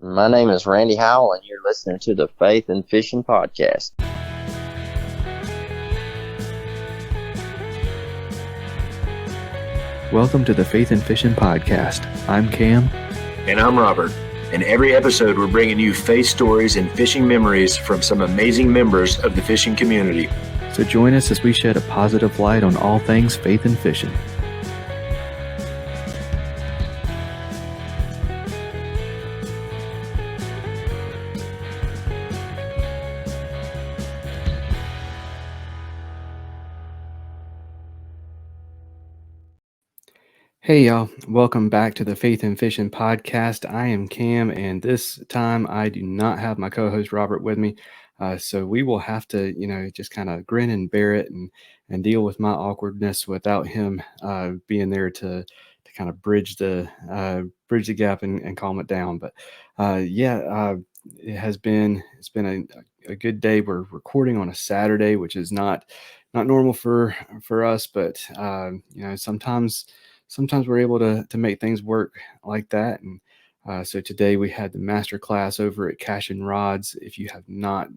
My name is Randy Howell, and you're listening to the Faith and Fishing Podcast. Welcome to the Faith and Fishing Podcast. I'm Cam. And I'm Robert. In every episode, we're bringing you faith stories and fishing memories from some amazing members of the fishing community. So join us as we shed a positive light on all things faith and fishing. Hey y'all, welcome back to the Faith and Fishing Podcast. I am Cam, and this time I do not have my co-host Robert with me. So we will have to, just kind of grin and bear it and deal with my awkwardness without him being there to kind of bridge the gap and calm it down. But it's been a good day. We're recording on a Saturday, which is not normal for us, but sometimes we're able to make things work like that. And so today we had the master class over at Cash and Rods. If you've not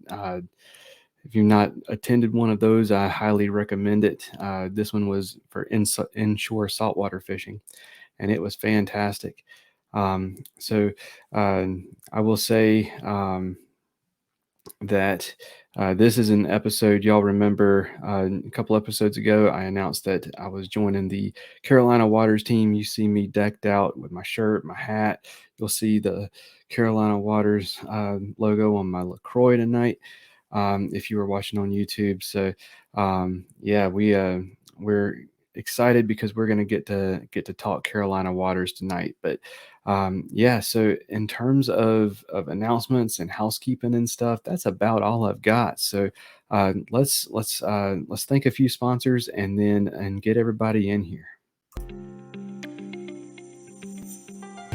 attended one of those, I highly recommend it. This one was for inshore saltwater fishing, and it was fantastic. So I will say that this is an episode y'all remember. A couple episodes ago, I announced that I was joining the Carolina Waters team. You see me decked out with my shirt, my hat. You'll see the Carolina Waters logo on my LaCroix tonight if you were watching on YouTube. So we're excited because we're going to get to talk Carolina Waters tonight. But so in terms of announcements and housekeeping and stuff, that's about all I've got. So let's thank a few sponsors and get everybody in here.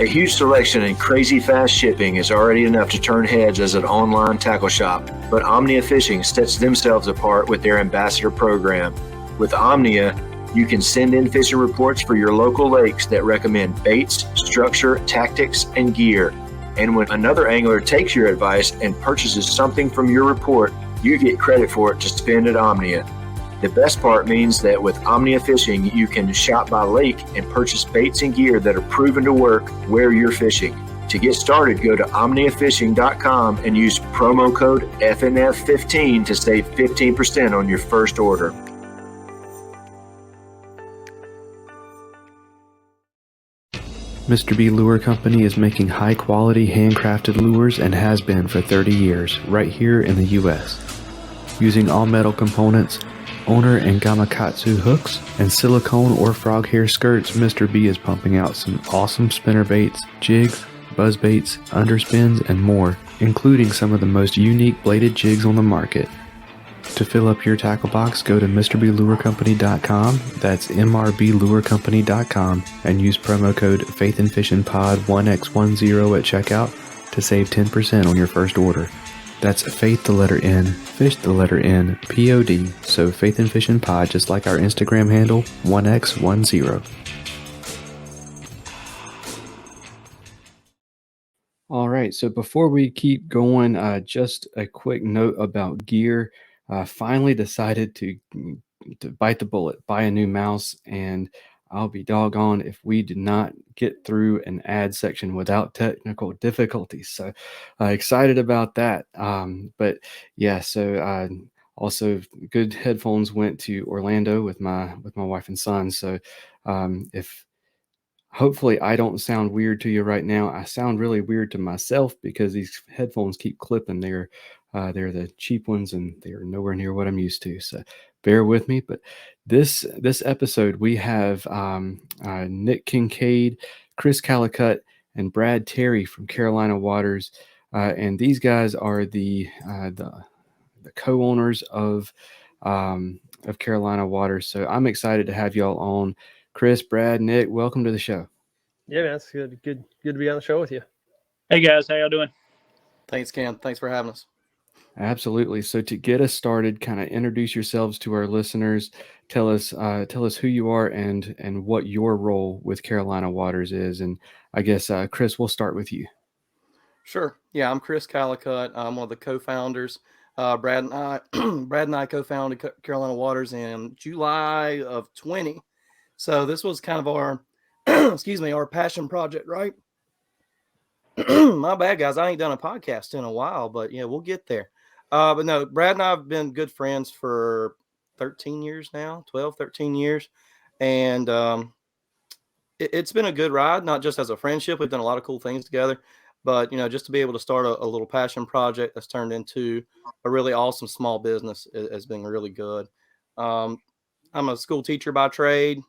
A huge selection and crazy fast shipping is already enough to turn heads as an online tackle shop, but Omnia Fishing sets themselves apart with their ambassador program. With Omnia, you can send in fishing reports for your local lakes that recommend baits, structure, tactics, and gear. And when another angler takes your advice and purchases something from your report, you get credit for it to spend at Omnia. The best part means that with Omnia Fishing, you can shop by lake and purchase baits and gear that are proven to work where you're fishing. To get started, go to omniafishing.com and use promo code FNF15 to save 15% on your first order. Mr. B Lure Company is making high-quality handcrafted lures and has been for 30 years, right here in the U.S. Using all-metal components, Owner and Gamakatsu hooks, and silicone or frog hair skirts, Mr. B is pumping out some awesome spinner baits, jigs, buzz baits, underspins, and more, including some of the most unique bladed jigs on the market. To fill up your tackle box, go to MrBLureCompany.com, that's MRBLureCompany.com, and use promo code FaithnFishingPod1X10 at checkout to save 10% on your first order. That's Faith the letter N, Fish the letter N, P-O-D, so Faith and Fishing Pod, just like our Instagram handle, 1X10. All right, so before we keep going, just a quick note about gear. Finally decided to bite the bullet, buy a new mouse, and I'll be doggone if we did not get through an ad section without technical difficulties. So excited about that. Also good headphones went to Orlando with my wife and son. So if hopefully I don't sound weird to you right now, I sound really weird to myself because these headphones keep clipping. They're the cheap ones, and they're nowhere near what I'm used to. So bear with me. But this episode, we have Nick Kincaid, Chris Callicutt, and Brad Terry from Carolina Waters. And these guys are the co-owners of Carolina Waters. So I'm excited to have y'all on. Chris, Brad, Nick, welcome to the show. Yeah, man, it's good to be on the show with you. Hey guys, how y'all doing? Thanks, Cam. Thanks for having us. Absolutely. So to get us started, kind of introduce yourselves to our listeners. Tell us who you are and what your role with Carolina Waters is. And I guess, Chris, we'll start with you. Sure. Yeah, I'm Chris Callicutt. I'm one of the co-founders. Brad and I, Brad and I co-founded Carolina Waters in July of 20. So this was kind of our, excuse me, our passion project, right? My bad, guys. I ain't done a podcast in a while, but yeah, we'll get there. But no, Brad and I have been good friends for 13 years now, 12, 13 years. And it's been a good ride, not just as a friendship. We've done a lot of cool things together, but just to be able to start a little passion project that's turned into a really awesome small business has been really good. Um, I'm a school teacher by trade,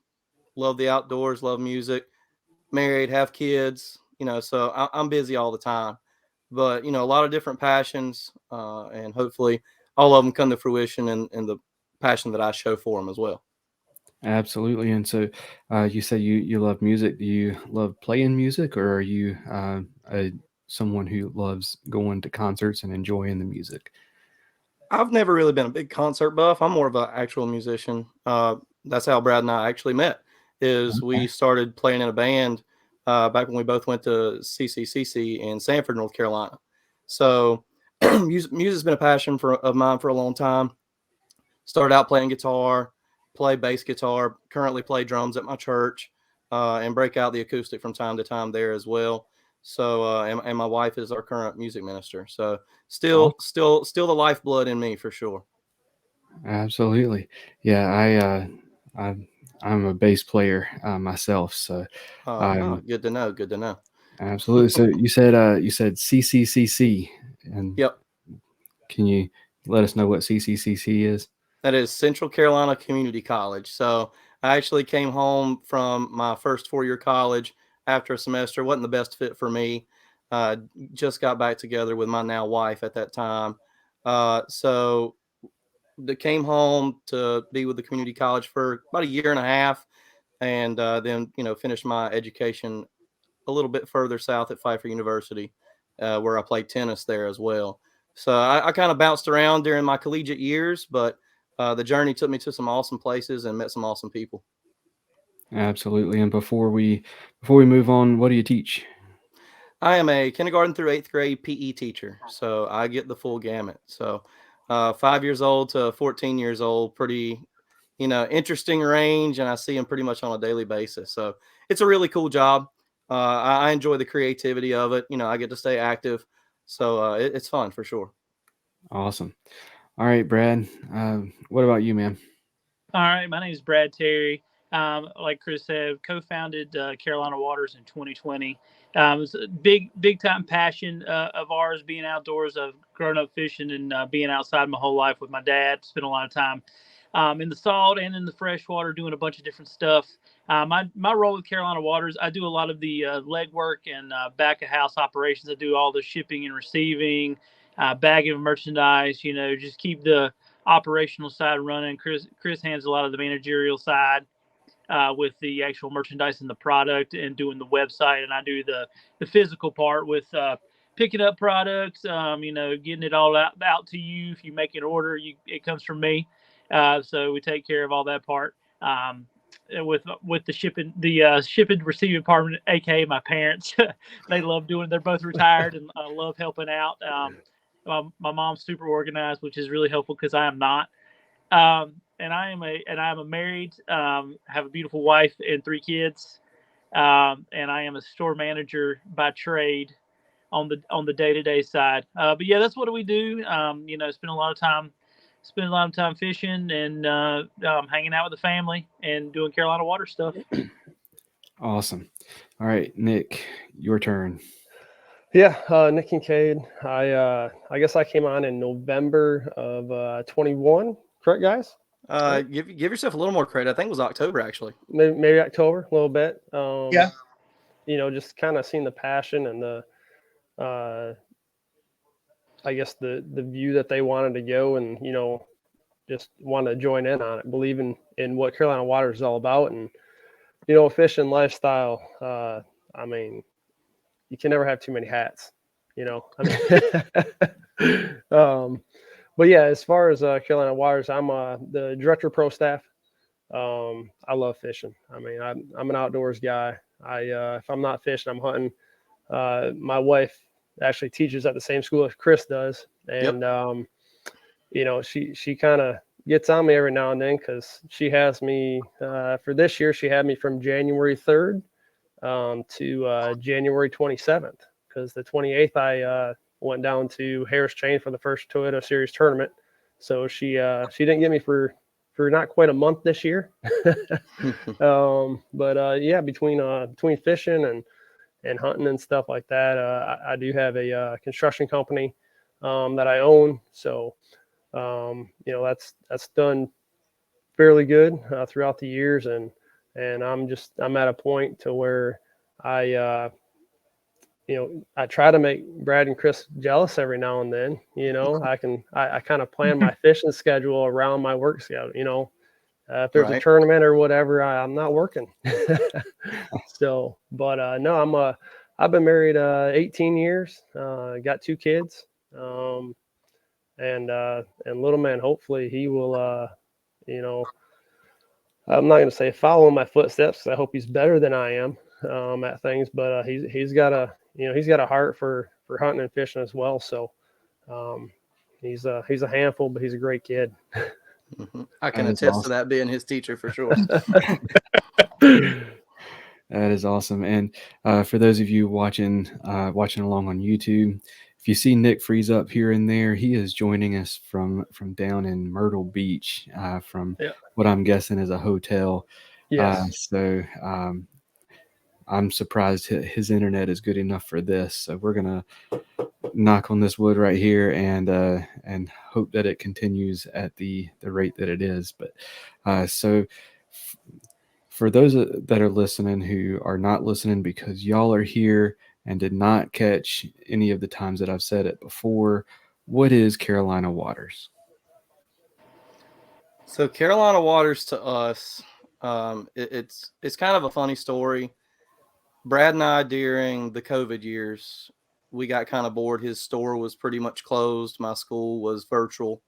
love the outdoors, love music, married, have kids, so I'm busy all the time, but a lot of different passions, and hopefully all of them come to fruition in the passion that I show for them as well. Absolutely. And so you say you love music. Do you love playing music, or are you someone who loves going to concerts and enjoying the music? I've never really been a big concert buff. I'm more of an actual musician. That's how Brad and I actually met. Is Okay. we started playing in a band back when we both went to CCCC in Sanford, North Carolina. So music's been a passion of mine for a long time. Started out playing guitar, play bass guitar. Currently play drums at my church, and break out the acoustic from time to time there as well. So and my wife is our current music minister. So Awesome. still the lifeblood in me for sure. Absolutely. Yeah, I'm a bass player myself, so I'm Good to know. Good to know. absolutely. So you said CCCC, and Yep. can you let us know what CCCC is? That is Central Carolina Community College. So I actually came home from my first 4-year college after a semester. Wasn't the best fit for me. Just got back together with my now wife at that time. So they came home to be with the community college for about a year and a half, and then finished my education a little bit further south at Pfeiffer University, where I played tennis there as well. So I kind of bounced around during my collegiate years, but the journey took me to some awesome places and met some awesome people. Absolutely. And before we move on, what do you teach? I am a kindergarten through 8th grade PE teacher, so I get the full gamut. So 5 years old to 14 years old, pretty, interesting range, and I see them pretty much on a daily basis. So it's a really cool job. I enjoy the creativity of it. I get to stay active, so it's fun for sure. Awesome. All right, Brad. What about you, man? All right, my name is Brad Terry. Like Chris said, co-founded Carolina Waters in 2020. It was a big time passion of ours, being outdoors. I've grown up fishing and being outside my whole life with my dad. Spent a lot of time in the salt and in the freshwater, doing a bunch of different stuff. My role with Carolina Waters, I do a lot of the legwork and back of house operations. I do all the shipping and receiving, bagging of merchandise. Just keep the operational side running. Chris handles a lot of the managerial side with the actual merchandise and the product and doing the website, and I do the physical part with picking up products, getting it all out to you. If you make an order, it comes from me. So we take care of all that part. With the shipping receiving department, aka my parents, they love doing it. They're both retired and I love helping out. My mom's super organized, which is really helpful because I am not. And I am a married, have a beautiful wife and 3 kids. And I am a store manager by trade on the day-to-day side. But yeah, that's what we do. Spend a lot of time fishing and hanging out with the family and doing Carolina water stuff. Awesome. All right, Nick, your turn. Yeah, Nick Kincaid. I guess I came on in November of 21. Correct, guys? Give yourself a little more credit. I think it was October actually. Maybe October, a little bit. Yeah. Just kind of seeing the passion and the I guess the view that they wanted to go, and just want to join in on it, believing in what Carolina Waters is all about, and fishing lifestyle. I mean, you can never have too many hats, I mean, but yeah, as far as Carolina Waters, I'm the director of pro staff. I love fishing. I mean, I'm an outdoors guy. If I'm not fishing, I'm hunting. My wife actually teaches at the same school as Chris does, and you know, she kind of gets on me every now and then because she has me for this year. She had me from January 3rd to January 27th, because the 28th I went down to Harris Chain for the first Toyota Series tournament. So she didn't get me for not quite a month this year. But yeah, between fishing and hunting and stuff like that, I do have a construction company that I own. So you know, that's done fairly good throughout the years, and I'm at a point to where I you know, I try to make Brad and Chris jealous every now and then. You know, I kind of plan my fishing schedule around my work schedule. You know, if there's a tournament or whatever, I'm not working. So, but no, I've been married 18 years, got 2 kids, and little man, hopefully he will, you know, I'm not going to say follow in my footsteps, 'cause I hope he's better than I am at things, but he's got a heart for hunting and fishing as well. So he's a handful, but he's a great kid. I can attest to that, being his teacher for sure. That is awesome. And for those of you watching along on YouTube, if you see Nick freeze up here and there, he is joining us from down in Myrtle Beach, from what I'm guessing is a hotel. Yes. So I'm surprised his internet is good enough for this. So we're gonna knock on this wood right here and hope that it continues at the rate that it is. But for those that are listening who are not listening because y'all are here and did not catch any of the times that I've said it before, what is Carolina Waters? So Carolina Waters to us, it's kind of a funny story. Brad and I, during the COVID years, we got kind of bored. His store was pretty much closed. My school was virtual.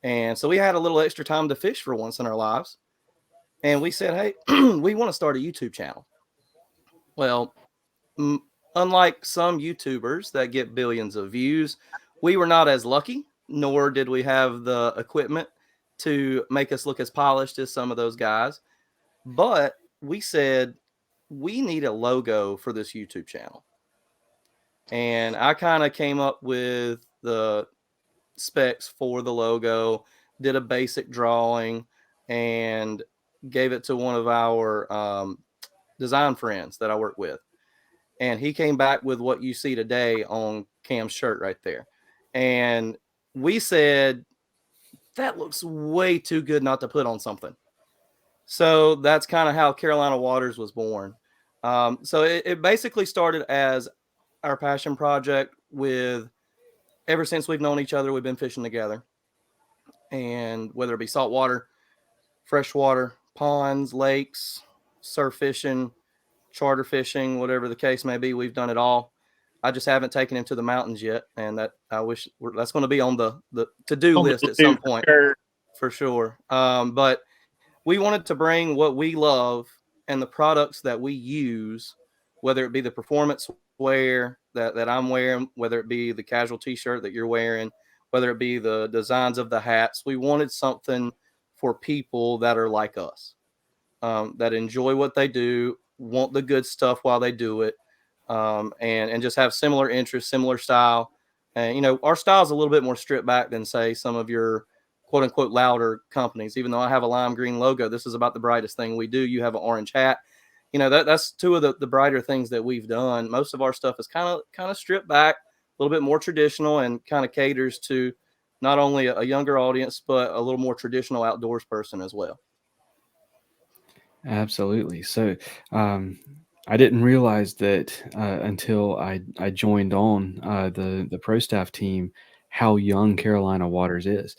And so we had a little extra time to fish for once in our lives. And we said, hey, we want to start a YouTube channel. Well, unlike some YouTubers that get billions of views, we were not as lucky, nor did we have the equipment to make us look as polished as some of those guys. But we said, we need a logo for this YouTube channel. And I kind of came up with the specs for the logo, did a basic drawing, and gave it to one of our design friends that I work with. And he came back with what you see today on Cam's shirt right there. And we said, that looks way too good not to put on something. So that's kind of how Carolina Waters was born. So it basically started as our passion project. With ever since we've known each other, we've been fishing together. And whether it be saltwater, freshwater, ponds, lakes, surf fishing, charter fishing, whatever the case may be, we've done it all. I just haven't taken him to the mountains yet, and that I wish that's going to be on the to-do list at some point, for sure. But we wanted to bring what we love and the products that we use, whether it be the performance wear that I'm wearing, whether it be the casual t-shirt that you're wearing, whether it be the designs of the hats. We wanted something for people that are like us, that enjoy what they do, want the good stuff while they do it, and just have similar interests, similar style. And, you know, our style is a little bit more stripped back than, say, some of your quote unquote louder companies. Even though I have a lime green logo, this is about the brightest thing we do. You have an orange hat. You know, that's two of the brighter things that we've done. Most of our stuff is kind of stripped back, a little bit more traditional, and kind of caters to not only a younger audience, but a little more traditional outdoors person as well. Absolutely. So I didn't realize that until I joined on the pro staff team, how young Carolina Waters is.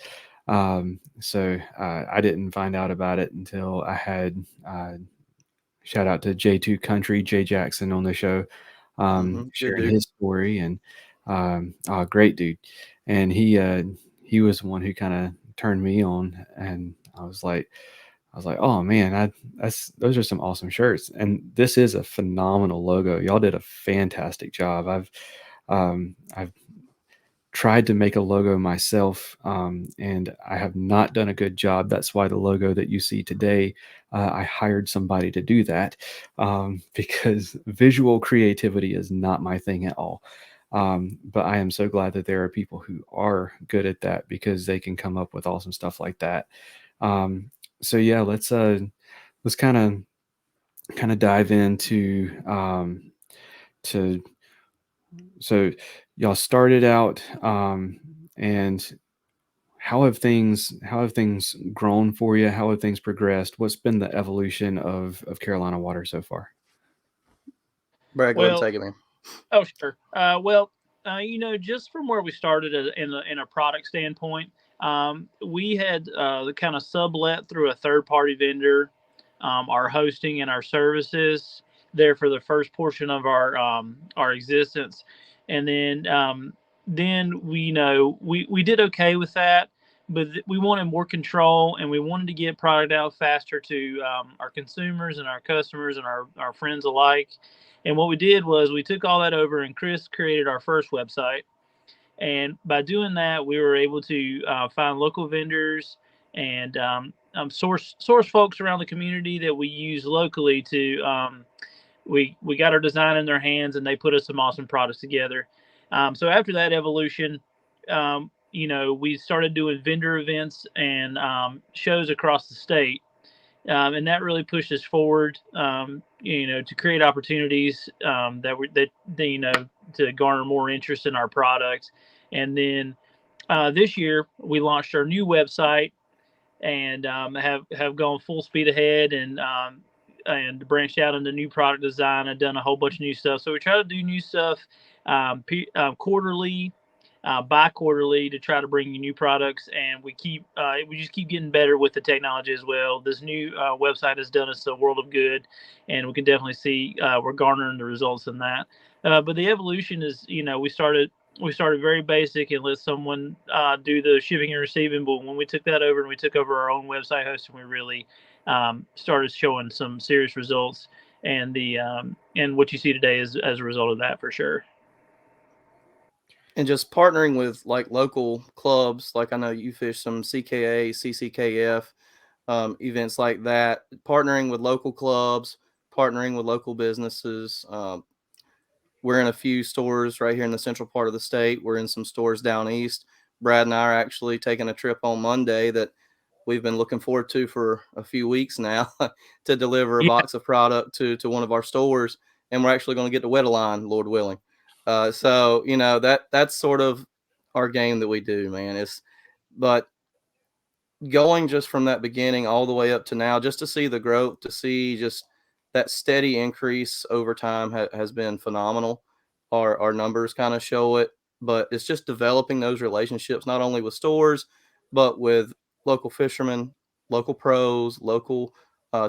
So I didn't find out about it until I had shout out to J2 Country, Jay Jackson on the show, sharing his story, and great dude. And he was the one who kind of turned me on, and I was like, oh man, those are some awesome shirts, and this is a phenomenal logo. Y'all did a fantastic job. I've tried to make a logo myself, and I have not done a good job. That's why the logo that you see today, I hired somebody to do that, because visual creativity is not my thing at all. But I am so glad that there are people who are good at that, because they can come up with awesome stuff like that. So yeah, let's kind of dive into to so y'all started out, and how have things grown for you? How have things progressed? What's been the evolution of Carolina Water so far? Brad, go ahead and Well, take it, man. oh, sure. Well, just from where we started in a product standpoint, we had kind of sublet through a third party vendor our hosting and our services there for the first portion of our existence, and then we did okay with that, but we wanted more control and we wanted to get product out faster to our consumers and our customers and our friends alike. And what we did was we took all that over, and Chris created our first website. And by doing that, we were able to find local vendors and source folks around the community that we use locally to. We got our design in their hands, and they put us some awesome products together. So after that evolution, we started doing vendor events and shows across the state, and that really pushed us forward. To create opportunities to garner more interest in our products. And then this year we launched our new website and have gone full speed ahead and branched out into new product design and done a whole bunch of new stuff. So we try to do new stuff quarterly, bi-quarterly, to try to bring you new products, and we just keep getting better with the technology as well. This new website has done us a world of good, and we can definitely see we're garnering the results in that. But the evolution is, we started very basic and let someone do the shipping and receiving. But when we took that over and we took over our own website hosting, we really started showing some serious results. And what you see today is as a result of that, for sure. And just partnering with like local clubs, like I know you fish some CKA, CCKF events like that. Partnering with local clubs, partnering with local businesses. We're in a few stores right here in the central part of the state. We're in some stores down east. Brad and I are actually taking a trip on Monday that we've been looking forward to for a few weeks now to deliver a Yeah. box of product to one of our stores. And we're actually going to get to wet a line, Lord willing. So, that's sort of our game that we do, man. But going just from that beginning all the way up to now, just to see the growth, to see just that steady increase over time has been phenomenal. Our numbers kind of show it, but it's just developing those relationships, not only with stores, but with local fishermen, local pros, local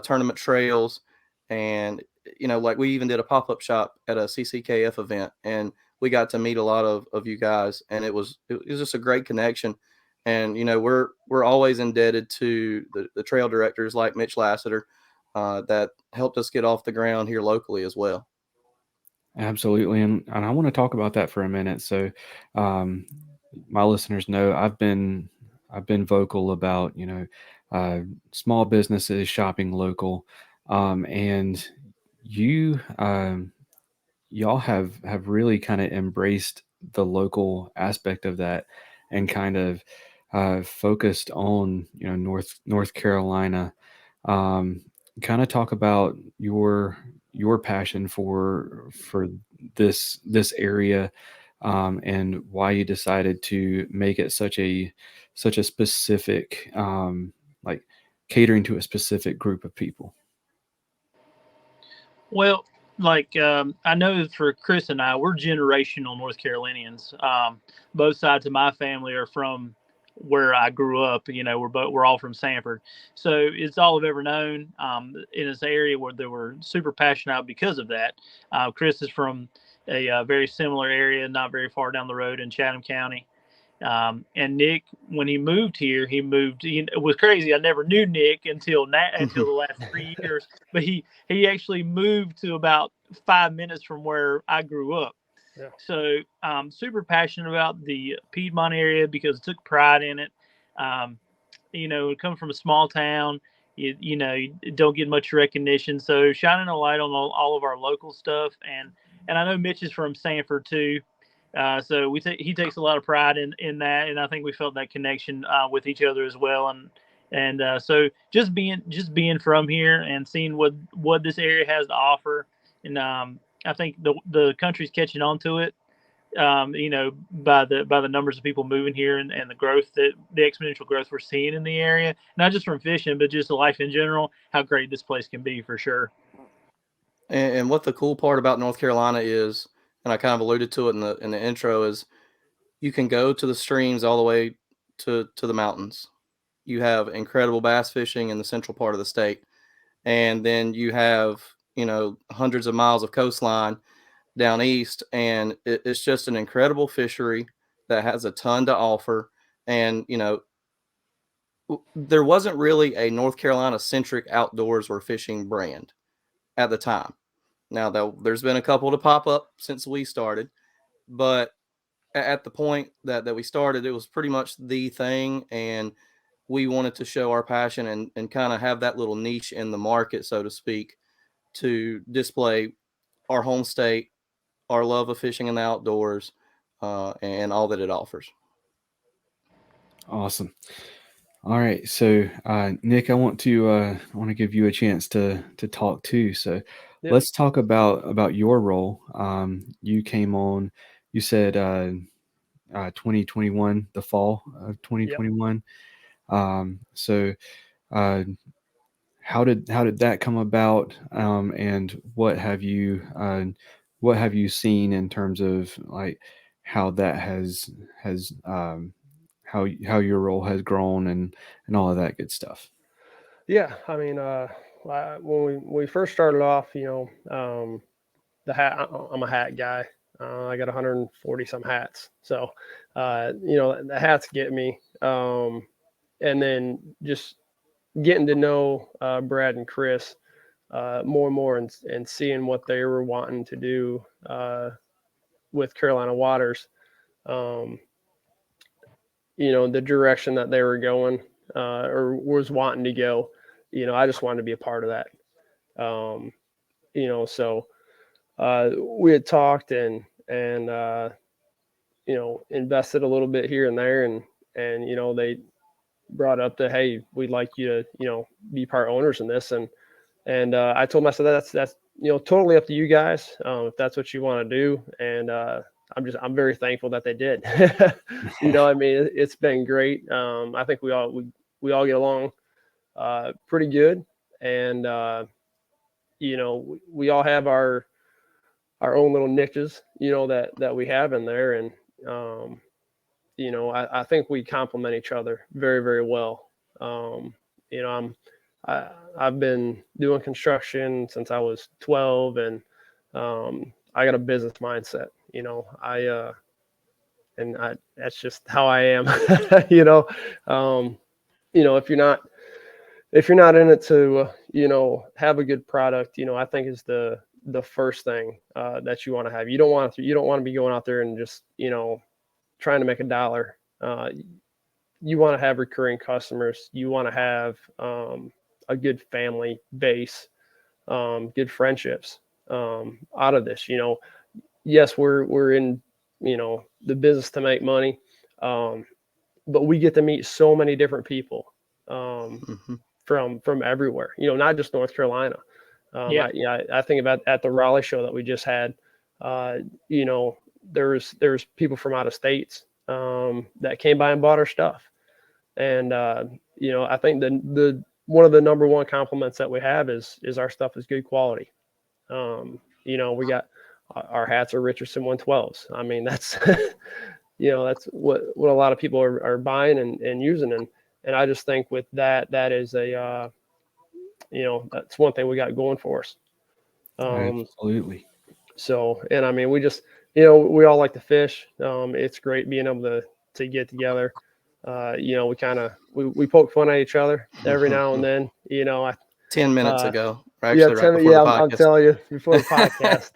tournament trails. And, like we even did a pop-up shop at a CCKF event, and we got to meet a lot of you guys, and it was just a great connection. And we're always indebted to the trail directors like Mitch Lassiter that helped us get off the ground here locally as well. Absolutely, and I want to talk about that for a minute. So, my listeners know I've been vocal about small businesses shopping local, and you y'all have really kind of embraced the local aspect of that, and kind of focused on North Carolina. Um, Kind of talk about your passion for this area, and why you decided to make it such a specific, like catering to a specific group of people. Well, I know for Chris and I, we're generational North Carolinians. Both sides of my family are from where I grew up. We're all from Sanford, so it's all I've ever known. In this area where they were super passionate about because of that. Chris is from a very similar area, not very far down the road in Chatham County. And Nick, when he moved here, it was crazy. I never knew Nick until the last 3 years, but he actually moved to about 5 minutes from where I grew up. Yeah. So I'm super passionate about the Piedmont area because I took pride in it. Coming from a small town, you don't get much recognition. So shining a light on all of our local stuff, and I know Mitch is from Sanford too. So he takes a lot of pride in that, and I think we felt that connection with each other as well. And so just being from here and seeing what this area has to offer, and I think the country's catching on to it. By the numbers of people moving here and the growth the exponential growth we're seeing in the area, not just from fishing, but just life in general, how great this place can be for sure. And what the cool part about North Carolina is, and I kind of alluded to it in the intro, is you can go to the streams all the way to the mountains. You have incredible bass fishing in the central part of the state, and then you have hundreds of miles of coastline down east, and it's just an incredible fishery that has a ton to offer. And there wasn't really a North Carolina centric outdoors or fishing brand at the time. Now, there's been a couple to pop up since we started, but at the point that we started, it was pretty much the thing, and we wanted to show our passion and kind of have that little niche in the market, so to speak, to display our home state, our love of fishing in the outdoors, and all that it offers. Awesome. All right, so Nick, I want to give you a chance to talk too. So Yeah. let's talk about your role. You came on. You said 2021, the fall of 2021. Yep. So how did that come about? And what have you seen in terms of like how that has how your role has grown and all of that good stuff? Yeah, I mean, when we first started off, the hat. I'm a hat guy. I got 140 some hats, so the hats get me. And then just getting to know Brad and Chris more and more, and seeing what they were wanting to do with Carolina Waters. The direction that they were going or was wanting to go. I just wanted to be a part of that. So we had talked and invested a little bit here and there, and they brought up that, hey, we'd like you to be part owners in this, and I told them, I said that's totally up to you guys if that's what you want to do, and I'm very thankful that they did. I mean, it's been great. I think we all get along pretty good, and we all have our own little niches, that we have in there, and I think we complement each other very, very well. I've been doing construction since I was 12, and I got a business mindset. That's just how I am. If you're not in it to have a good product, I think is the first thing that you want to have. You don't want to be going out there and just trying to make $1. You want to have recurring customers. You want to have a good family base, good friendships out of this. Yes, we're in the business to make money, but we get to meet so many different people from everywhere. Not just North Carolina. I think about at the Raleigh show that we just had. There's people from out of states that came by and bought our stuff, and I think the one of the number one compliments that we have is our stuff is good quality. We got our hats are Richardson 112s. I mean, that's that's what a lot of people are buying and using, and I just think with that is a that's one thing we got going for us. Absolutely. So, and I mean, we just we all like to fish. It's great being able to get together. We kind of we poke fun at each other every now and then. 10 minutes ago, I'm telling you, before the podcast,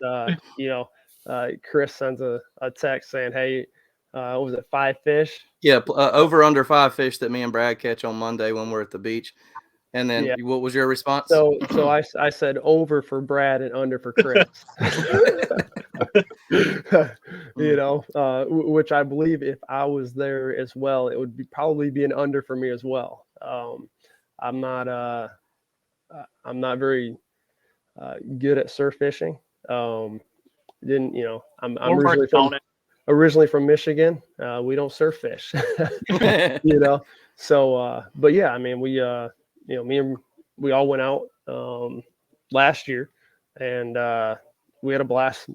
Chris sends a text saying, "Hey, what was it, 5 fish?" Yeah, over under 5 fish that me and Brad catch on Monday when we're at the beach. And then Yeah. what was your response? So I said over for Brad and under for Chris. Which I believe if I was there as well, it would probably be an under for me as well. I'm not very good at surf fishing. I'm We're working on it. originally from Michigan. We don't surf fish, So, but yeah, I mean, we we all went out last year, and we had a blast,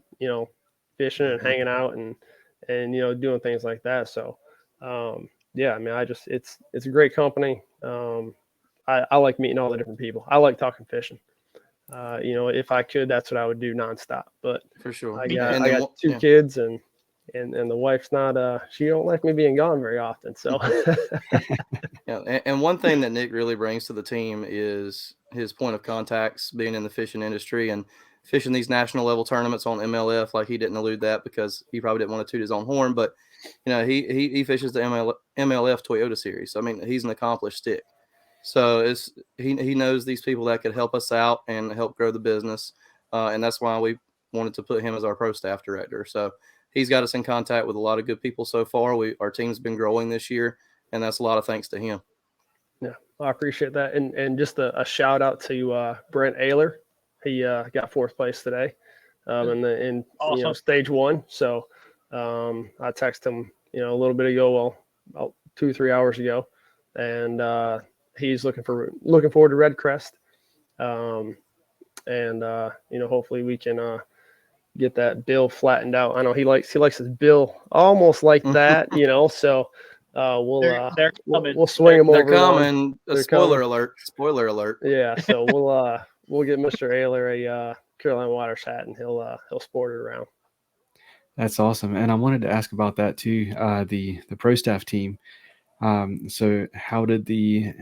fishing and hanging out and doing things like that. So, yeah, I mean, it's a great company. I like meeting all the different people. I like talking fishing. If I could, that's what I would do nonstop. But for sure. I got 2 kids and the wife's not she don't like me being gone very often. So Yeah, and one thing that Nick really brings to the team is his point of contacts, being in the fishing industry and fishing these national level tournaments on MLF. Like, he didn't allude that because he probably didn't want to toot his own horn, but he fishes the MLF Toyota series. So, I mean, he's an accomplished stick. So he knows these people that could help us out and help grow the business, and that's why we wanted to put him as our pro staff director. So he's got us in contact with a lot of good people so far. Our team's been growing this year, and that's a lot of thanks to him. Yeah, I appreciate that, and just a shout out to Brent Ayler. He got 4th place today, in Awesome. stage 1. So I texted him a little bit ago, about 2-3 hours ago, and he's looking forward to Red Crest, and hopefully we can get that bill flattened out. I know he likes his bill almost like that, So we'll swing him over. They're coming. Spoiler alert. Yeah, so we'll get Mr. Ayler a Carolina Waters hat, and he'll sport it around. That's awesome, and I wanted to ask about that too. The pro staff team. So how did the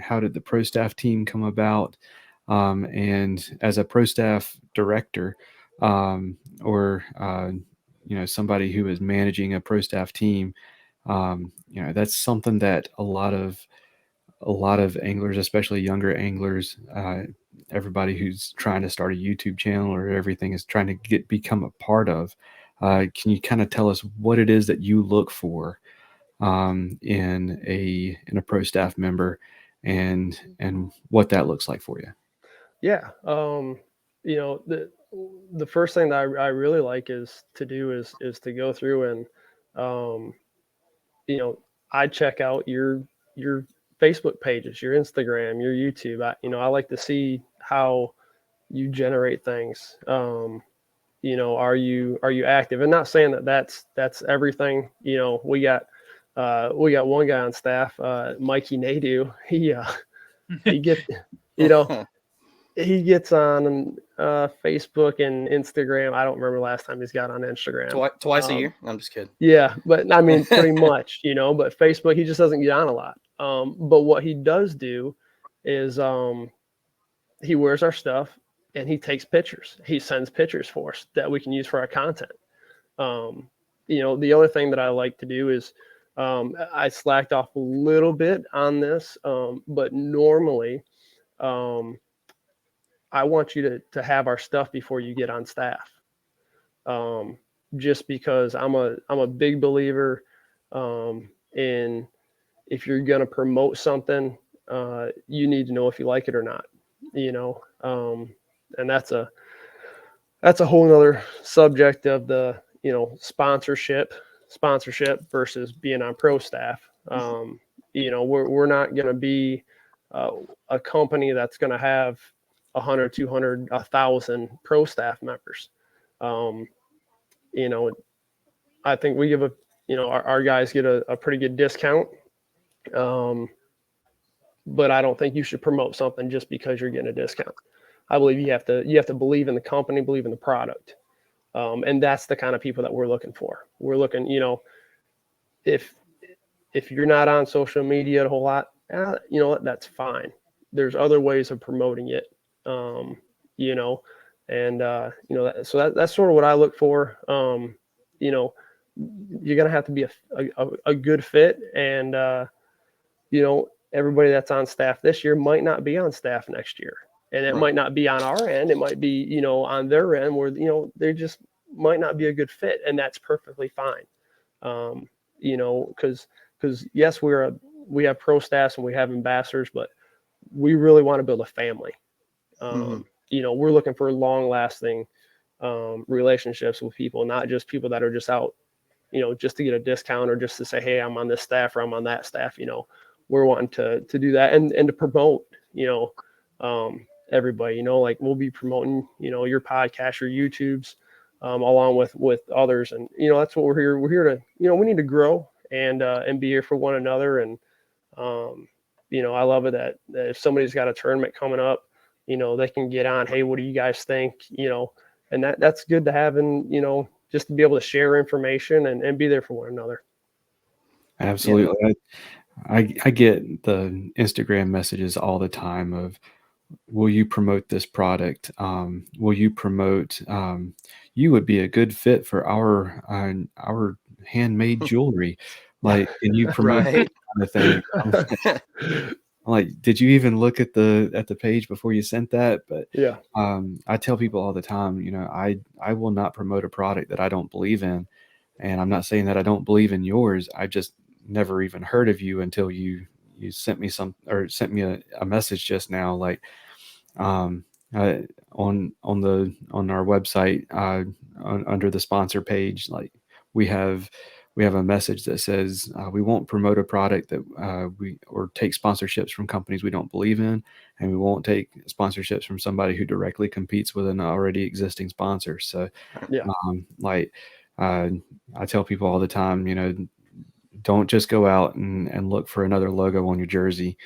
pro staff team come about? And as a pro staff director, or somebody who is managing a pro staff team, that's something that a lot of anglers, especially younger anglers, everybody who's trying to start a YouTube channel or everything is trying to become a part of. Can you kind of tell us what it is that you look for in a pro staff member, and what that looks like for you? Yeah. The first thing that I really like is to go through and I check out your Facebook pages, your Instagram, your YouTube. I like to see how you generate things. Are you active? And not saying that that's everything. We got one guy on staff, Mikey Nadu. He gets he gets on Facebook and Instagram. I don't remember last time he's got on Instagram. Twice a year. I'm just kidding. Yeah, but I mean, pretty much, but Facebook, he just doesn't get on a lot. But what he does do is he wears our stuff and he takes pictures. He sends pictures for us that we can use for our content. The other thing that I like to do is I slacked off a little bit on this, but normally I want you to have our stuff before you get on staff. Just because I'm a big believer in, if you're going to promote something, you need to know if you like it or not, and that's a whole nother subject of the, sponsorship versus being on pro staff. We're not going to be a company that's going to have 100, 200, 1,000 pro staff members. I think we give our guys get a pretty good discount. But I don't think you should promote something just because you're getting a discount. I believe you have to believe in the company, believe in the product. And that's the kind of people that we're looking for. We're looking, if you're not on social media a whole lot, that's fine. There's other ways of promoting it. And so that's sort of what I look for. You're gonna have to be a good fit, and everybody that's on staff this year might not be on staff next year, and it might not be on our end. It might be on their end where they just might not be a good fit, and that's perfectly fine. Because yes, we have pro staffs and we have ambassadors, but we really want to build a family. We're looking for long lasting relationships with people, not just people that are just out, just to get a discount or just to say, hey, I'm on this staff or I'm on that staff. We're wanting to do that and to promote, everybody, like we'll be promoting, your podcast, your YouTubes, along with others. And, that's what we're here. We're here to, we need to grow and be here for one another. And, I love it that if somebody's got a tournament coming up, they can get on, hey, what do you guys think? And that's good to have, and, just to be able to share information and be there for one another. Absolutely. Yeah. I get the Instagram messages all the time of, will you promote this product? Will you promote, you would be a good fit for our handmade jewelry. Like, can you promote that kind of thing? Like, did you even look at the page before you sent that? But yeah, I tell people all the time, I will not promote a product that I don't believe in. And I'm not saying that I don't believe in yours. I just never even heard of you until you sent me a message just now. Like, on our website, under the sponsor page, like we have a message that says we won't promote a product that or take sponsorships from companies we don't believe in, and we won't take sponsorships from somebody who directly competes with an already existing sponsor. So, yeah, I tell people all the time, don't just go out and look for another logo on your jersey.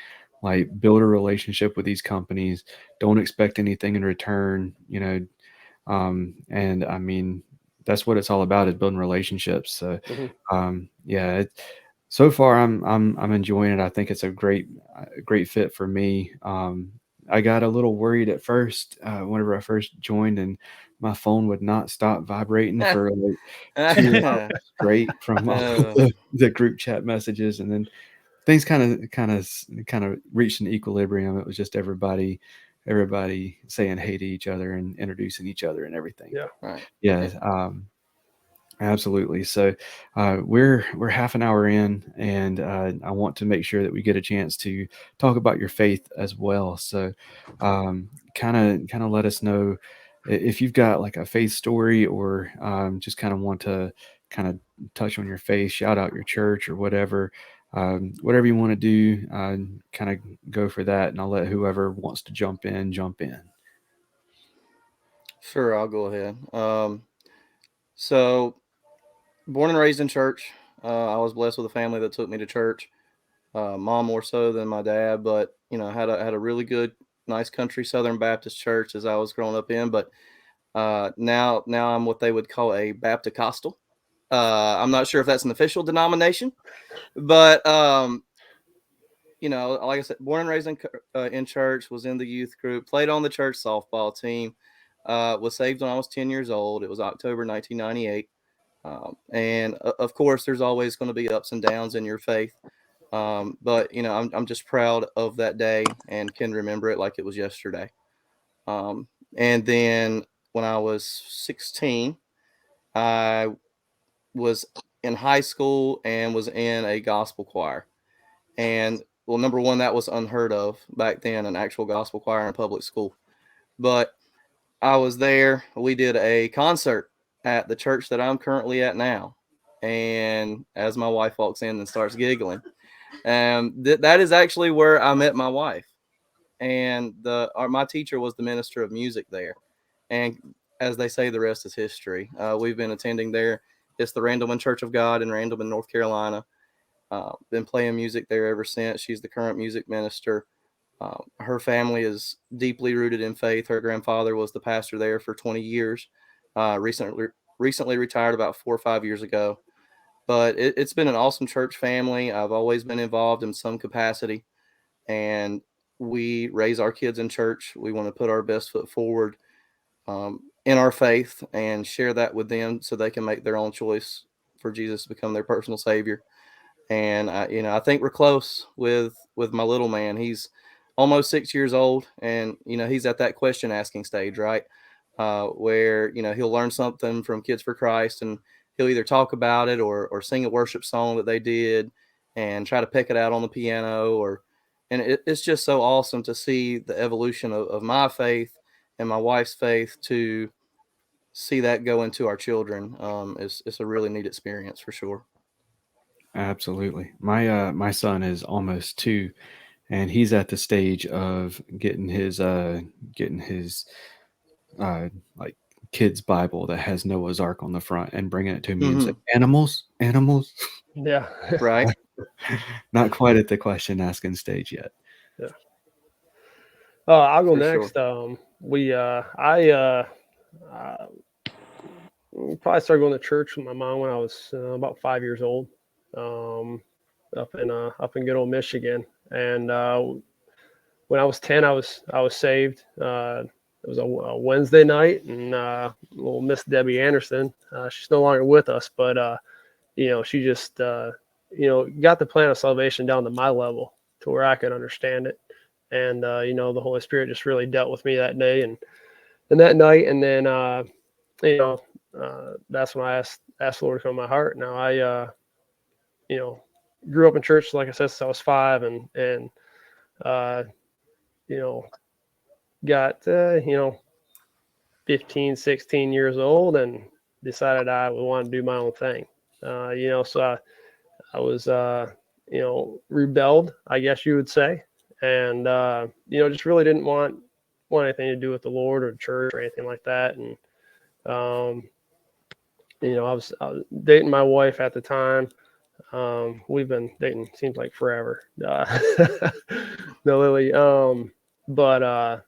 Like, build a relationship with these companies. Don't expect anything in return, and I mean, that's what it's all about, is building relationships. So, so far I'm enjoying it. I think it's a great fit for me. I got a little worried at first, whenever I first joined, and my phone would not stop vibrating for like 2 hours straight from all the group chat messages, and then things kind of reached an equilibrium. It was just everybody saying hey to each other and introducing each other and everything. Yeah. Right. Yeah. Absolutely. So we're half an hour in, and I want to make sure that we get a chance to talk about your faith as well. So kind of let us know if you've got like a faith story, or just kind of want to kind of touch on your faith, shout out your church or whatever. Whatever you want to do, kind of go for that, and I'll let whoever wants to jump in. Sure, I'll go ahead. So, born and raised in church. I was blessed with a family that took me to church. Mom more so than my dad, but had a really good, nice country Southern Baptist church as I was growing up in. But now I'm what they would call a Baptist-costal. I'm not sure if that's an official denomination, but like I said, born and raised in church, was in the youth group, played on the church softball team, was saved when I was 10 years old. It was October 1998. And of course, there's always going to be ups and downs in your faith. But I'm just proud of that day and can remember it like it was yesterday. And then when I was 16, I was in high school and was in a gospel choir. And well, number one, that was unheard of back then, an actual gospel choir in public school. But I was there. We did a concert at the church that I'm currently at now. And as my wife walks in and starts giggling, that is actually where I met my wife. And my teacher was the minister of music there. And as they say, the rest is history. We've been attending there. It's the Randleman Church of God in Randleman, North Carolina. Been playing music there ever since. She's the current music minister. Her family is deeply rooted in faith. Her grandfather was the pastor there for 20 years. Recently retired about 4 or 5 years ago. But it's been an awesome church family. I've always been involved in some capacity, and we raise our kids in church. We want to put our best foot forward. in our faith and share that with them so they can make their own choice for Jesus to become their personal savior. And I think we're close with my little man. He's almost 6 years old, and he's at that question asking stage, right? Where he'll learn something from Kids for Christ, and he'll either talk about it or sing a worship song that they did, and try to pick it out on the piano, and it's just so awesome to see the evolution of my faith and my wife's faith, to see that go into our children. It's a really neat experience for sure. Absolutely. My son is almost 2, and he's at the stage of getting his like kids Bible that has Noah's Ark on the front, and bringing it to me and say, animals. Yeah. Right. Not quite at the question asking stage yet. Yeah. I'll go For next. sure. I probably started going to church with my mom when I was about 5 years old, up in good old Michigan. And when I was 10, I was saved. It was a Wednesday night, and little Miss Debbie Anderson, she's no longer with us, but she just got the plan of salvation down to my level, to where I could understand it. And the Holy Spirit just really dealt with me that day and that night. And then that's when I asked the Lord to come in my heart. Now I grew up in church, like I said, since I was 5, and got 15, 16 years old, and decided I would want to do my own thing. So I was rebelled, I guess you would say, and just really didn't want anything to do with the Lord or church or anything like that. And I was dating my wife at the time. We've been dating, seems like forever. No, Lily. But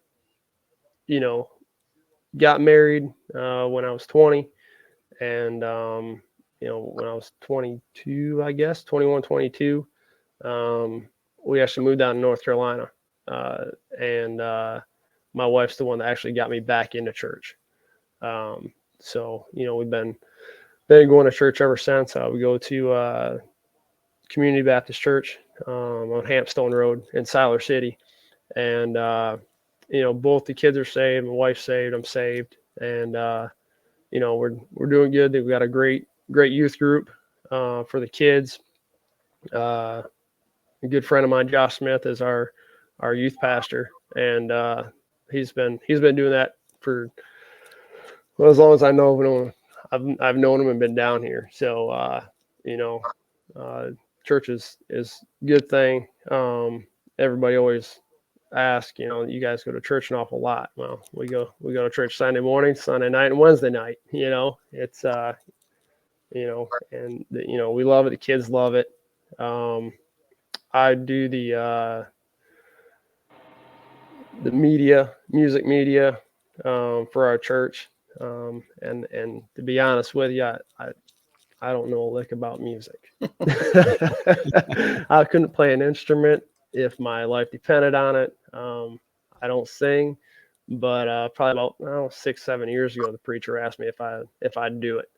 got married when I was 20, and when I was 22, I guess 21, 22, we actually moved down to North Carolina, and my wife's the one that actually got me back into church. So we've been going to church ever since. We go to Community Baptist Church on Hampstone Road in Siler City, and both the kids are saved. My wife's saved. I'm saved, and we're doing good. We've got a great youth group for the kids. A good friend of mine, Josh Smith, is our youth pastor, and he's been doing that for as long as I know of him. I've known him and been down here. So church is a good thing. Everybody always asks, you guys go to church an awful lot. Well, we go to church Sunday morning, Sunday night, and Wednesday night. It's and we love it. The kids love it. I do the music media for our church. And to be honest with you, I don't know a lick about music. I couldn't play an instrument if my life depended on it. I don't sing, but probably about 6-7 years ago, the preacher asked me if I'd do it.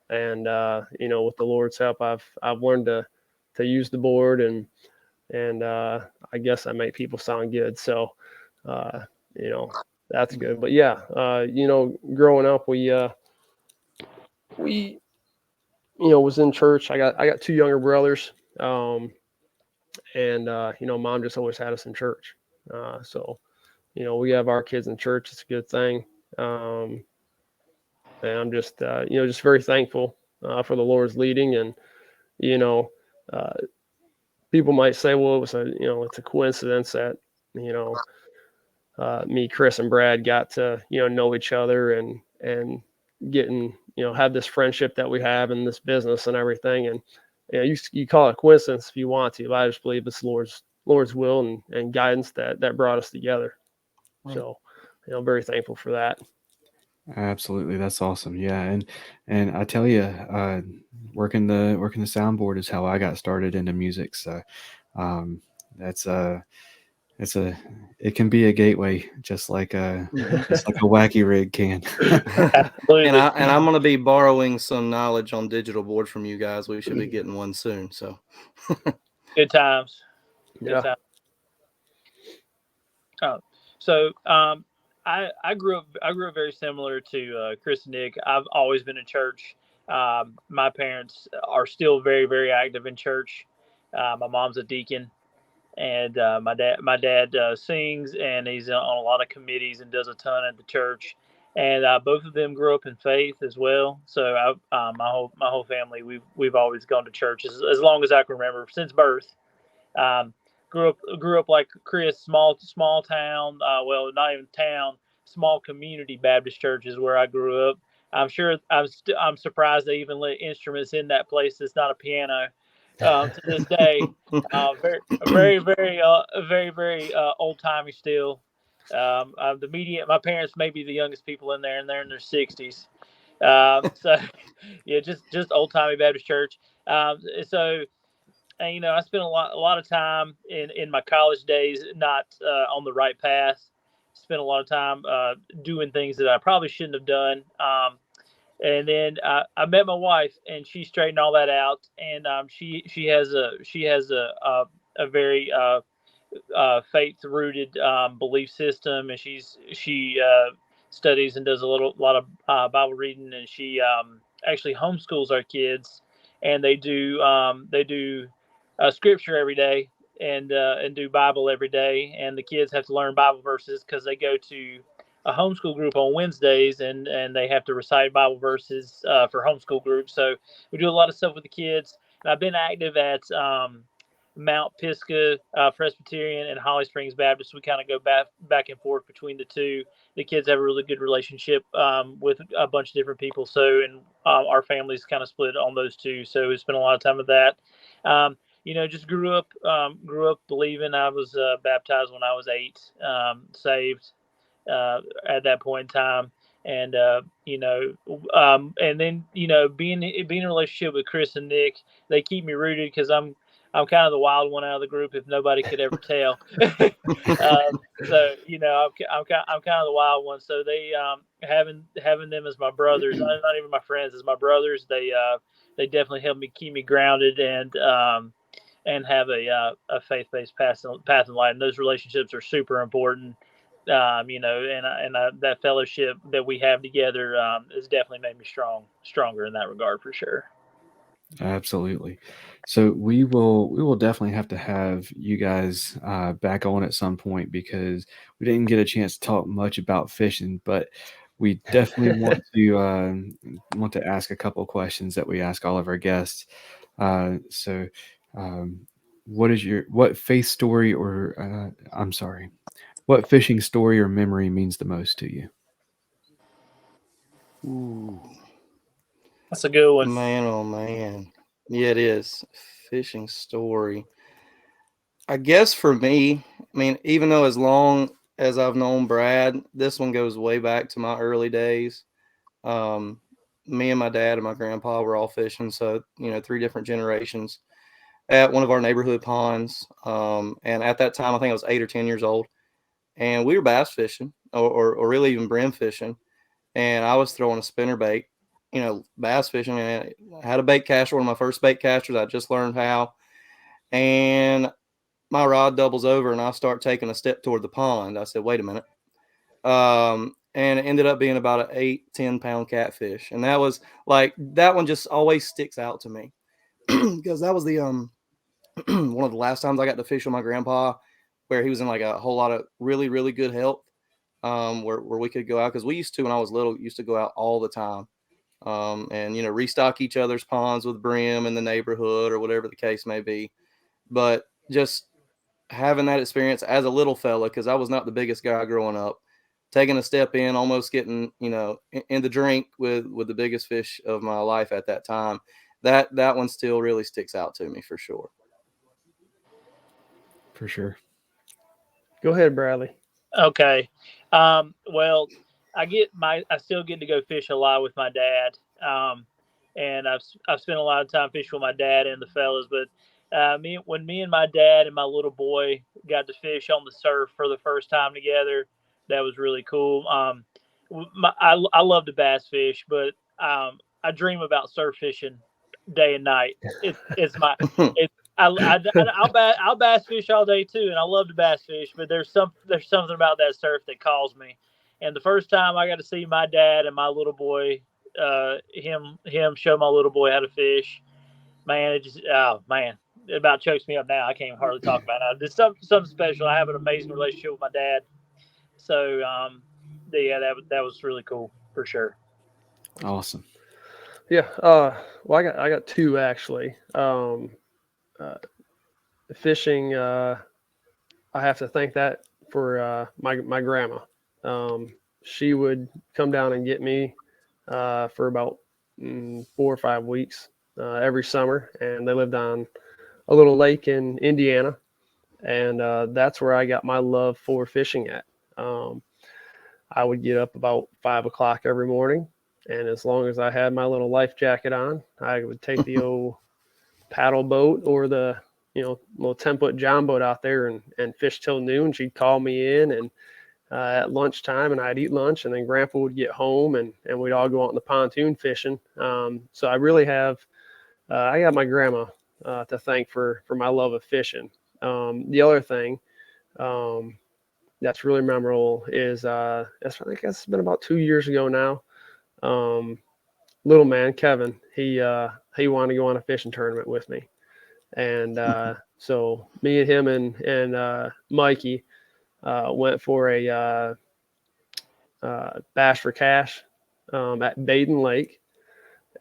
And with the Lord's help, I've learned to use the board, and I guess I make people sound good. So that's good. But yeah, growing up, we was in church. I got 2 younger brothers, and Mom just always had us in church. So we have our kids in church. It's a good thing. And I'm just just very thankful for the Lord's leading. And people might say, well, it's a coincidence that me, Chris, and Brad got to know each other and getting have this friendship that we have in this business and everything. And you call it a coincidence if you want to, but I just believe it's Lord's will and guidance that brought us together. Right. So very thankful for that. Absolutely, that's awesome. Yeah, and I tell you, working the soundboard is how I got started into music. So that's it can be a gateway, just like a wacky rig can. Absolutely. And I'm going to be borrowing some knowledge on digital boards from you guys. We should be getting one soon. So Good times. Good Yeah. times. Oh, so I grew up very similar to Chris and Nick. I've always been in church. My parents are still very very active in church. My mom's a deacon, and my dad sings, and he's on a lot of committees and does a ton at the church. And both of them grew up in faith as well. So my whole family, we've always gone to church as long as I can remember, since birth. Um, grew up like Chris, small town. Well, not even town, small community Baptist churches where I grew up. I'm sure I'm surprised they even let instruments in that place. It's not a piano to this day. Very old timey still. My parents may be the youngest people in there, and they're in their 60s. So yeah, just old timey Baptist church. So and, I spent a lot of time in my college days not on the right path. Spent a lot of time doing things that I probably shouldn't have done. And then I met my wife, and she straightened all that out. And she has a very faith rooted belief system, and she studies and does lot of Bible reading, and she actually homeschools our kids, and they do scripture every day, and do Bible every day, and the kids have to learn Bible verses because they go to a homeschool group on Wednesdays, and they have to recite Bible verses for homeschool groups. So we do a lot of stuff with the kids. And I've been active at Mount Pisgah Presbyterian and Holly Springs Baptist. We kind of go back and forth between the two. The kids have a really good relationship with a bunch of different people. So, and our family's kind of split on those two. So we spent a lot of time with that. Just grew up believing. I was baptized when I was 8, saved at that point in time. And and then being in a relationship with Chris and Nick, they keep me rooted because I'm kind of the wild one out of the group, if nobody could ever tell. So I'm kind of the wild one. So they having them as my brothers, not even my friends, as my brothers. They definitely help me keep me grounded and have a faith-based path in life. And those relationships are super important. That fellowship that we have together has definitely made me stronger in that regard for sure. Absolutely. So we will definitely have to have you guys back on at some point, because we didn't get a chance to talk much about fishing, but we definitely want to ask a couple of questions that we ask all of our guests. So what faith story or what fishing story or memory means the most to you? ooh, That's a good one. man, oh man. Yeah, it is. Fishing story. I guess for me, I mean, even though as long as I've known Brad, this one goes way back to my early days. Um, Me and my dad and my grandpa were all fishing, so 3 different generations at one of our neighborhood ponds. And at that time, I think I was 8 or 10 years old, and we were bass fishing, or really even brim fishing. And I was throwing a spinner bait, bass fishing, and I had a bait caster, one of my first bait casters. I just learned how, and my rod doubles over and I start taking a step toward the pond. I said, wait a minute. And it ended up being about an 8-10 pound catfish. And that was like, that one just always sticks out to me because that was the, one of the last times I got to fish with my grandpa, where he was in like a whole lot of really, really good health, where we could go out. Cause we used to, when I was little, used to go out all the time. And restock each other's ponds with brim in the neighborhood or whatever the case may be. But just having that experience as a little fella, because I was not the biggest guy growing up, taking a step in, almost getting in the drink with the biggest fish of my life at that time. That one still really sticks out to me for sure. For sure. Go ahead, Bradley. Okay. Well, I still get to go fish a lot with my dad. And I've spent a lot of time fishing with my dad and the fellas, but When me and my dad and my little boy got to fish on the surf for the first time together, that was really cool. I love to bass fish, but I dream about surf fishing day and night. It's my it. I'll bass fish all day too, and I love to bass fish. But there's something about that surf that calls me. And the first time I got to see my dad and my little boy, him show my little boy how to fish, man, it about chokes me up now. I can't even hardly talk about it. It's something special. I have an amazing relationship with my dad. So, yeah, that was really cool for sure. Awesome. Yeah. Well, I got two actually. Fishing. I have to thank that for my grandma. She would come down and get me for about 4 or 5 weeks every summer, and they lived on a little lake in Indiana, and that's where I got my love for fishing at. I would get up about 5 o'clock every morning, and as long as I had my little life jacket on, I would take the old paddle boat or the little 10-foot John boat out there and fish till noon. She'd call me in and at lunchtime, and I'd eat lunch, and then Grandpa would get home, and we'd all go out in the pontoon fishing. So I really have I got my grandma to thank for my love of fishing. The other thing that's really memorable is I think it's been about 2 years ago now. Little man Kevin, he wanted to go on a fishing tournament with me, and so me and him and Mikey went for a bass for cash at Baden Lake,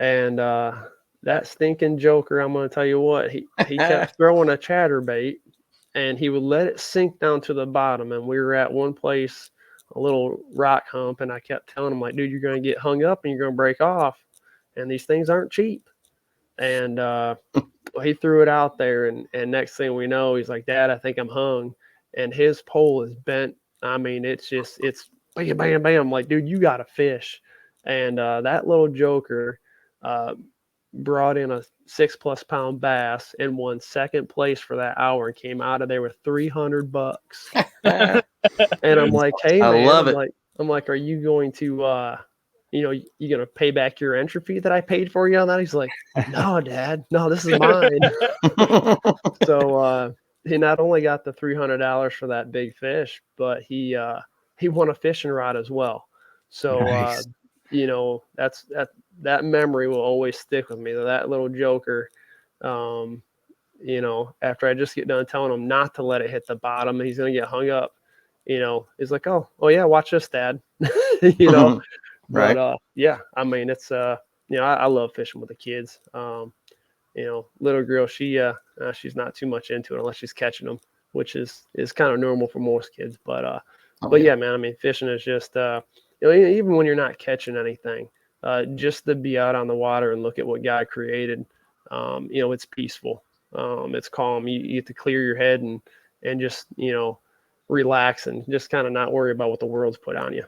and that stinking joker, I'm going to tell you what, he kept throwing a chatterbait, and he would let it sink down to the bottom. And we were at one place, a little rock hump, and I kept telling him, like, dude, you're going to get hung up and you're going to break off, and these things aren't cheap. And he threw it out there, and next thing we know, he's like, Dad, I think I'm hung. And his pole is bent. I mean, it's bam, bam, bam. I'm like, dude, you got to fish. And that little joker brought in a 6+ pound bass and won second place for that hour and came out of there with $300. And I'm like, hey, man, I love it. I'm like, are you going to, you going to pay back your entry fee that I paid for you on that? He's like, no, Dad, no, this is mine. So he not only got the $300 for that big fish, but he won a fishing rod as well. So, Nice. that memory will always stick with me. That little joker, after I just get done telling him not to let it hit the bottom, he's going to get hung up. He's like, oh yeah, watch this, Dad. Right. But yeah, I mean, it's I love fishing with the kids. Little girl, she's not too much into it unless she's catching them, which is kind of normal for most kids. But yeah, man, I mean, fishing is just even when you're not catching anything, just to be out on the water and look at what God created, it's peaceful. It's calm. You get to clear your head and just relax and just kind of not worry about what the world's put on you.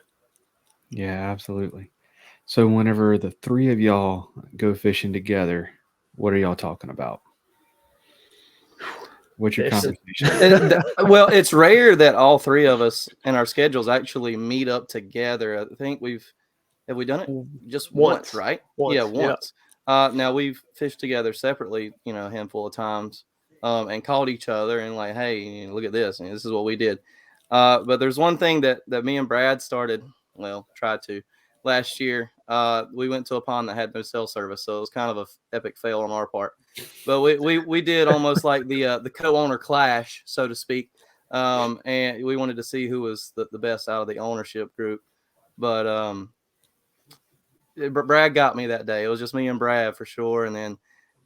Yeah, absolutely. So whenever the three of y'all go fishing together, what are y'all talking about? What's your conversation? Well, it's rare that all three of us and our schedules actually meet up together. I think have we done it just once, right? Yeah, once. Yeah. Now we've fished together separately, a handful of times, and called each other and like, hey, look at this, and this is what we did. But there's one thing that me and Brad tried to last year. We went to a pond that had no cell service, so it was kind of an epic fail on our part. But we did almost like the co-owner clash, so to speak, and we wanted to see who was the best out of the ownership group. But Brad got me that day. It was just me and Brad for sure. And then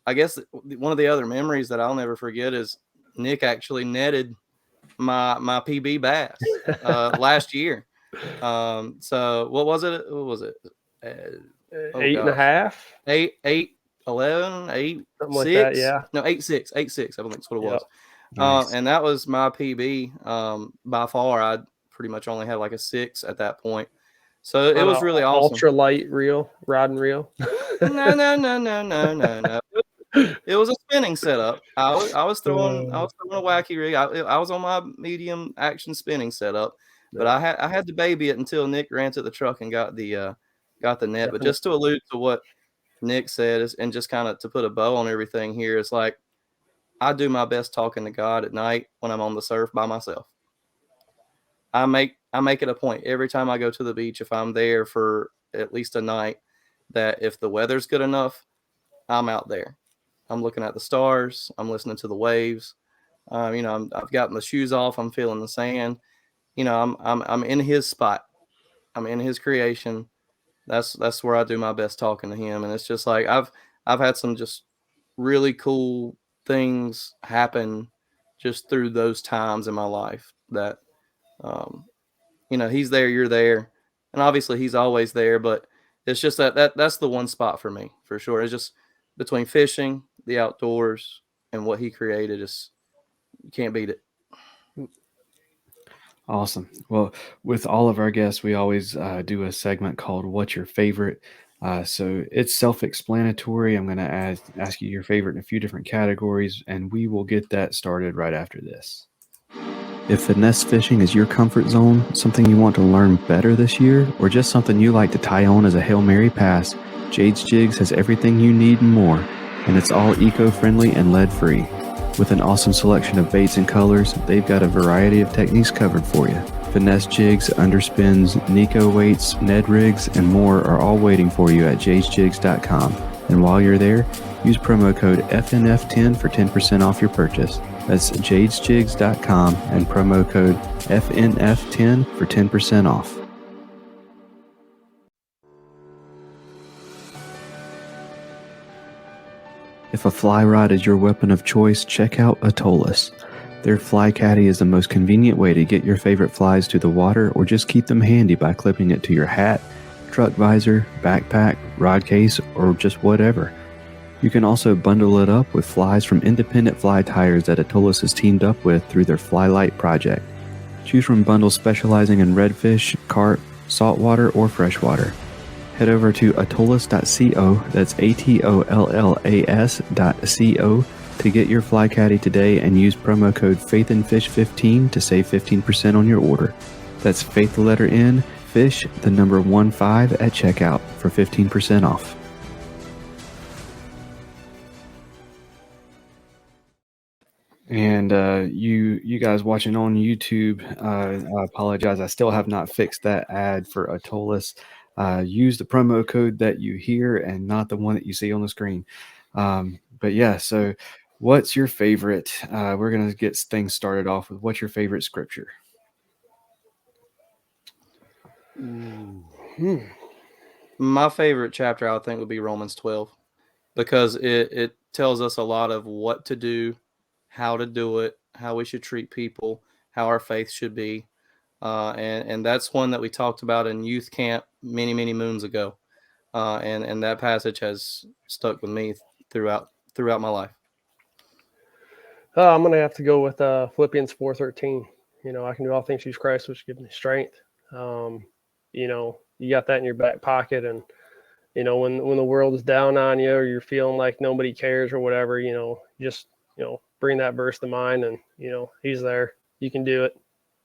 I guess one of the other memories that I'll never forget is Nick actually netted my PB bass last year. So what was it? 8.5, 8, 11, 8, something 6. like that. Yeah. No, 8.6, 8.6. I think that's what it was. Nice. And that was my PB. By far, I pretty much only had like a 6 at that point. So it was really awesome. Ultra light reel, rod and reel. No. It was a spinning setup. I was throwing a wacky rig. I was on my medium action spinning setup, but I had to baby it until Nick ran to the truck and got the net. But just to allude to what Nick said and just kind of to put a bow on everything here, it's like I do my best talking to God at night when I'm on the surf by myself. I make it a point every time I go to the beach, if I'm there for at least a night, that if the weather's good enough, I'm out there. I'm looking at the stars. I'm listening to the waves. I've gotten the shoes off. I'm feeling the sand. I'm in His spot. I'm in His creation. That's where I do my best talking to Him. And it's just like I've had some just really cool things happen just through those times in my life that He's there, you're there, and obviously He's always there, but it's just that's the one spot for me for sure. It's just between fishing, the outdoors, and what He created. Is you can't beat it. Awesome. Well, with all of our guests, we always do a segment called "What's Your Favorite." So it's self-explanatory. I'm going to ask you your favorite in a few different categories, and we will get that started right after this. If finesse fishing is your comfort zone, something you want to learn better this year, or just something you like to tie on as a Hail Mary pass, Jade's Jigs has everything you need and more, and it's all eco-friendly and lead-free. With an awesome selection of baits and colors, they've got a variety of techniques covered for you. Finesse jigs, underspins, Nico weights, Ned rigs, and more are all waiting for you at jadesjigs.com. And while you're there, use promo code FNF10 for 10% off your purchase. That's jadesjigs.com and promo code FNF10 for 10% off. If a fly rod is your weapon of choice, check out Atollas. Their fly caddy is the most convenient way to get your favorite flies to the water or just keep them handy by clipping it to your hat, truck visor, backpack, rod case, or just whatever. You can also bundle it up with flies from independent fly tires that Atollas has teamed up with through their Fly Light project. Choose from bundles specializing in redfish, carp, saltwater, or freshwater. Head over to atollas.co, that's ATOLLAS.co, to get your fly caddy today and use promo code faithnfish15 to save 15% on your order. That's faith the letter N, fish the number 15 at checkout for 15% off. And you guys watching on YouTube, I apologize. I still have not fixed that ad for Atollas. Use the promo code that you hear and not the one that you see on the screen. But yeah, so what's your favorite? We're going to get things started off with what's your favorite scripture? My favorite chapter, I think, would be Romans 12, because it tells us a lot of what to do, how to do it, how we should treat people, how our faith should be. And that's one that we talked about in youth camp many, many moons ago. And that passage has stuck with me throughout my life. I'm going to have to go with Philippians 4:13. I can do all things through Christ, which gives me strength. You got that in your back pocket, and when the world is down on you or you're feeling like nobody cares or whatever, just bring that verse to mind, and He's there. You can do it.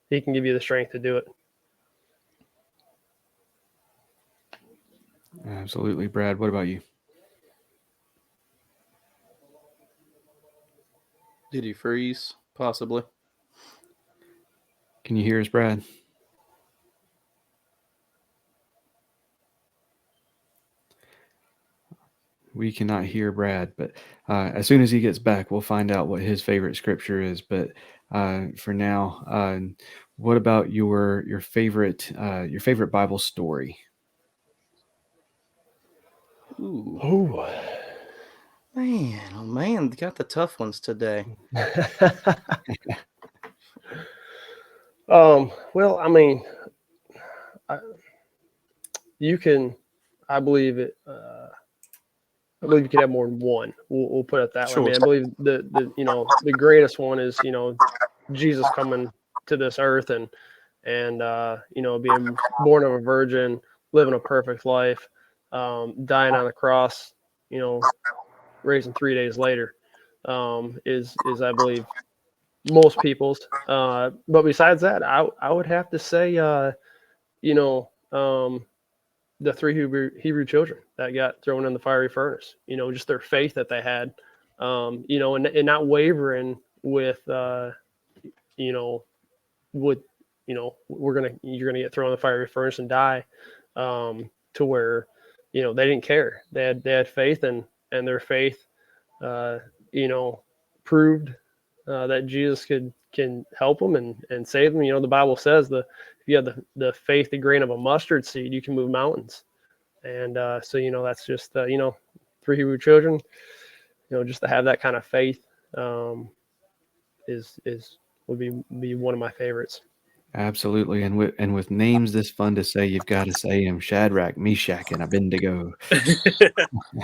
He can give you the strength to do it. Absolutely. Brad, what about you? Did he freeze? Possibly. Can you hear us, Brad? We cannot hear Brad, but as soon as he gets back, we'll find out what his favorite scripture is. But for now, what about your favorite Bible story? Ooh. Oh man, got the tough ones today. Well, I mean, I believe it. I believe you could have more than one. We'll put it that way. I mean, I believe the greatest one is Jesus coming to this earth and being born of a virgin, living a perfect life, dying on the cross, raising 3 days later, is I believe most people's. But besides that, I would have to say, the three Hebrew children that got thrown in the fiery furnace. Just their faith that they had, and not wavering with, with, you're gonna get thrown in the fiery furnace and die, to where, they didn't care. They had faith, and their faith, proved that Jesus can help them and save them. The Bible says if you have the faith, the grain of a mustard seed, you can move mountains. And so that's just three Hebrew children. Just to have that kind of faith, would be one of my favorites. Absolutely, and with names this fun to say, you've got to say them: Shadrach, Meshach, and Abednego.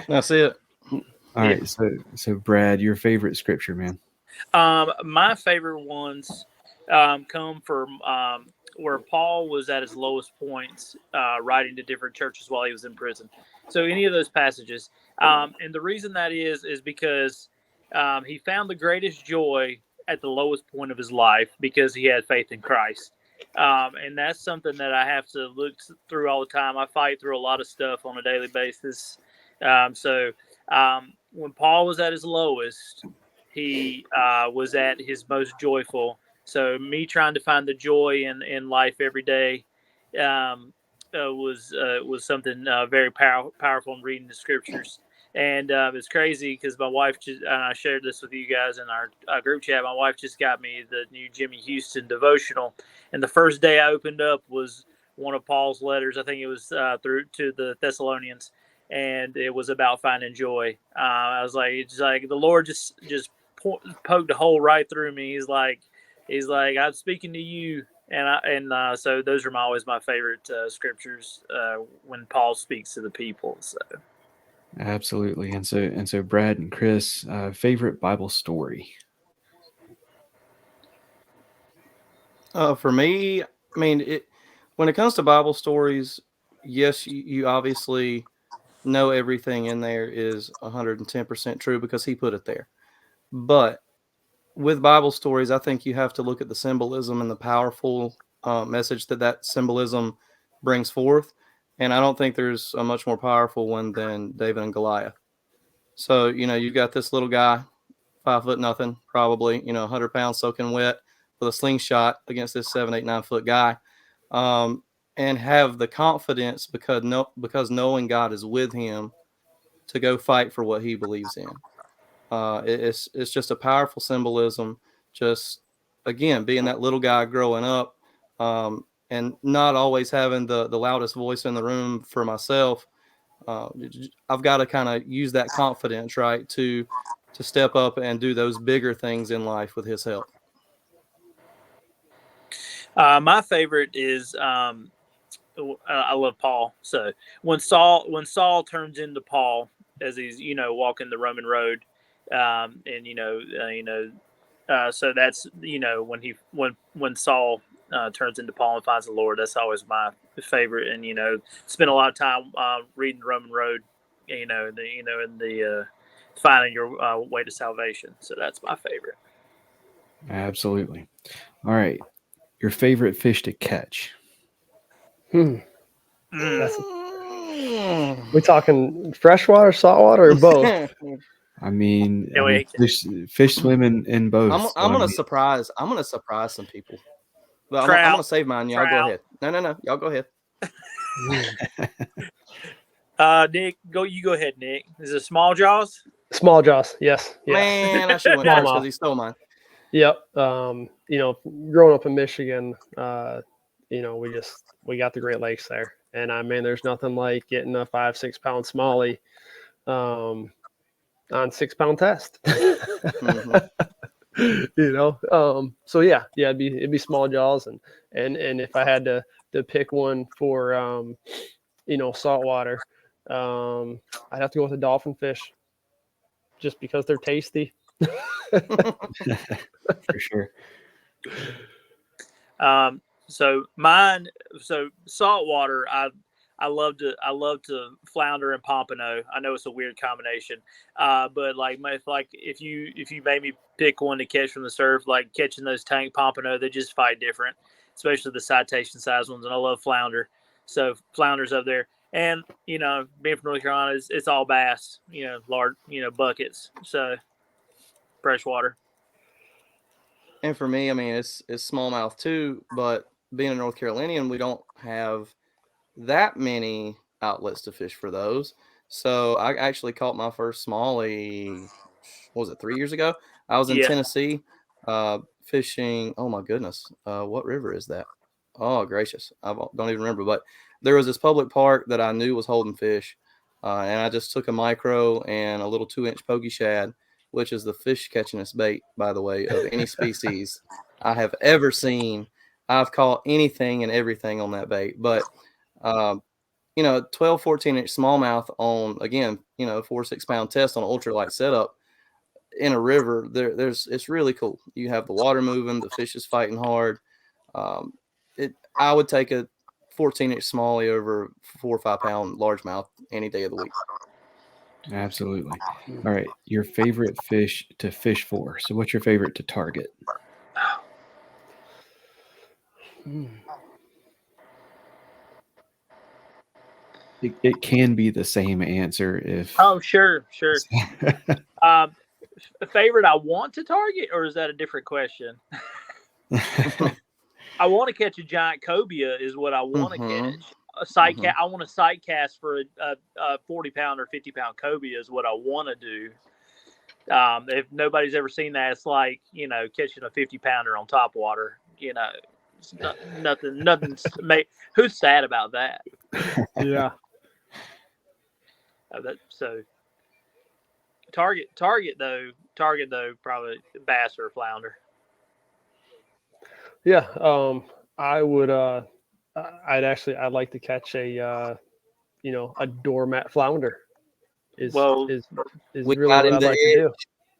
That's it. All right, so Brad, your favorite scripture, man? My favorite ones come from where Paul was at his lowest points, writing to different churches while he was in prison. So any of those passages, and the reason that is because he found the greatest joy at the lowest point of his life because he had faith in Christ. And that's something that I have to look through all the time. I fight through a lot of stuff on a daily basis. So when Paul was at his lowest, he was at his most joyful. So me trying to find the joy in life every day was something very powerful in reading the scriptures. And it's crazy because my wife and I shared this with you guys in our group chat. My wife just got me the new Jimmy Houston devotional, and the first day I opened up was one of Paul's letters. I think it was through to the Thessalonians, and it was about finding joy. I was like, it's like the Lord just poked a hole right through me. He's like, I'm speaking to you, and so those are always my favorite scriptures when Paul speaks to the people. So. Absolutely, and so Brad and Chris, favorite Bible story? For me, I mean, when it comes to Bible stories, yes, you obviously know everything in there is 110% true because he put it there. But with Bible stories, I think you have to look at the symbolism and the powerful message that symbolism brings forth. And I don't think there's a much more powerful one than David and Goliath. So, you've got this little guy, 5 foot nothing, probably, 100 pounds soaking wet with a slingshot against this 7, 8, 9 foot guy. And have the confidence because knowing God is with him to go fight for what he believes in. It's just a powerful symbolism. Just again, being that little guy growing up, and not always having the loudest voice in the room for myself. I've got to kind of use that confidence, right, to step up and do those bigger things in life with his help. My favorite is I love Paul. So when Saul turns into Paul as he's walking the Roman road, and so that's when Saul turns into Paul and finds the Lord. That's always my favorite, and spend a lot of time reading the Roman road, in the finding your way to salvation. So that's my favorite. Absolutely. All right, your favorite fish to catch? We talking freshwater, saltwater, or both? I mean, fish swim in both. I'm gonna surprise some people. But I'm gonna save mine. Y'all go ahead. No. Y'all go ahead. Nick, you go ahead, Nick. Is it small jaws? Small jaws, yes. Man, I should have went first because he stole mine. Yep. Growing up in Michigan, we got the Great Lakes there, and I mean, there's nothing like getting a 5-6 pound smallie on 6 pound test. Mm-hmm. So yeah, it'd be small jaws, and if I had to pick one for saltwater, I'd have to go with a dolphin fish, just because they're tasty. For sure. So saltwater, I love to flounder and pompano. I know it's a weird combination, but like if you made me pick one to catch from the surf, like catching those tank pompano, they just fight different, especially the citation size ones. And I love flounder, so flounders up there. And being from North Carolina, it's all bass, large, buckets, so freshwater. And for me, I mean, it's smallmouth too, but being a North Carolinian, we don't have that many outlets to fish for those. So I actually caught my first smallie, what was it, 3 years ago? I was in Yeah. Tennessee fishing. Oh my goodness. What river is that? Oh, gracious. I don't even remember. But there was this public park that I knew was holding fish. And I just took a micro and a little 2-inch pokey shad, which is the fish catchingest bait, by the way, of any species I have ever seen. I've caught anything and everything on that bait. But 12, 14-inch smallmouth on, again, 4-6 pound test on an ultralight setup in a river, it's really cool. You have the water moving, the fish is fighting hard. I would take a 14-inch smallie over 4 or 5 pound largemouth any day of the week. Absolutely. All right. Your favorite fish to fish for. So what's your favorite to target? It can be the same answer if. Oh, sure. A favorite I want to target, or is that a different question? I want to catch a giant cobia is what I want to catch. I want to sight cast for a 40 pound or 50 pound cobia is what I want to do. If nobody's ever seen that, it's like, catching a 50 pounder on top water, it's nothing. Who's sad about that? Yeah. So target though, probably bass or flounder. Yeah. I would, I'd like to catch a doormat flounder is really what I'd like to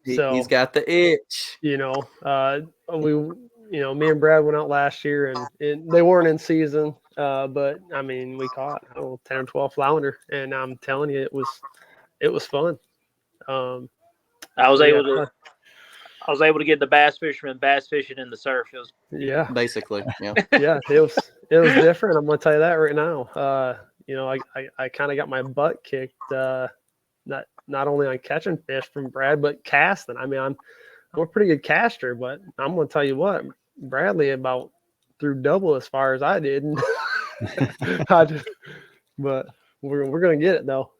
do. So he's got the itch. me and Brad went out last year and they weren't in season. But I mean, we caught 10 or 12 flounder, and I'm telling you, it was fun. I was able to get the bass fisherman bass fishing in the surf. It was basically, yeah. Yeah, it was different. I'm gonna tell you that right now. I kind of got my butt kicked, not only on catching fish from Brad, but casting. I mean, I'm a pretty good caster, but I'm gonna tell you what, Bradley about threw double as far as I did. But we're gonna get it though.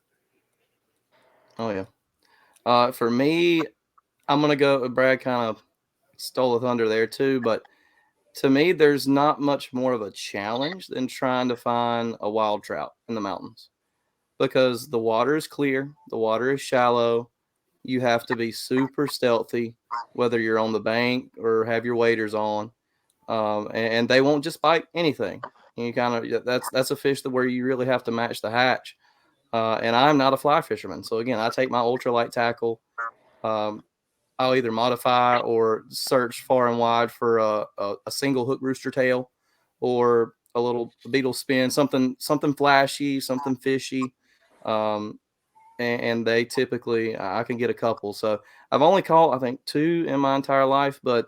Oh yeah. For me, I'm gonna go. Brad kind of stole the thunder there too, but to me, there's not much more of a challenge than trying to find a wild trout in the mountains, because the water is clear, the water is shallow. You have to be super stealthy, whether you're on the bank or have your waders on, and they won't just bite anything. You that's a fish where you really have to match the hatch. And I'm not a fly fisherman, so again, I take my ultralight tackle. I'll either modify or search far and wide for a single hook rooster tail, or a little beetle spin, something flashy, something fishy. And they typically, I can get a couple. So I've only caught, I think, 2 in my entire life, but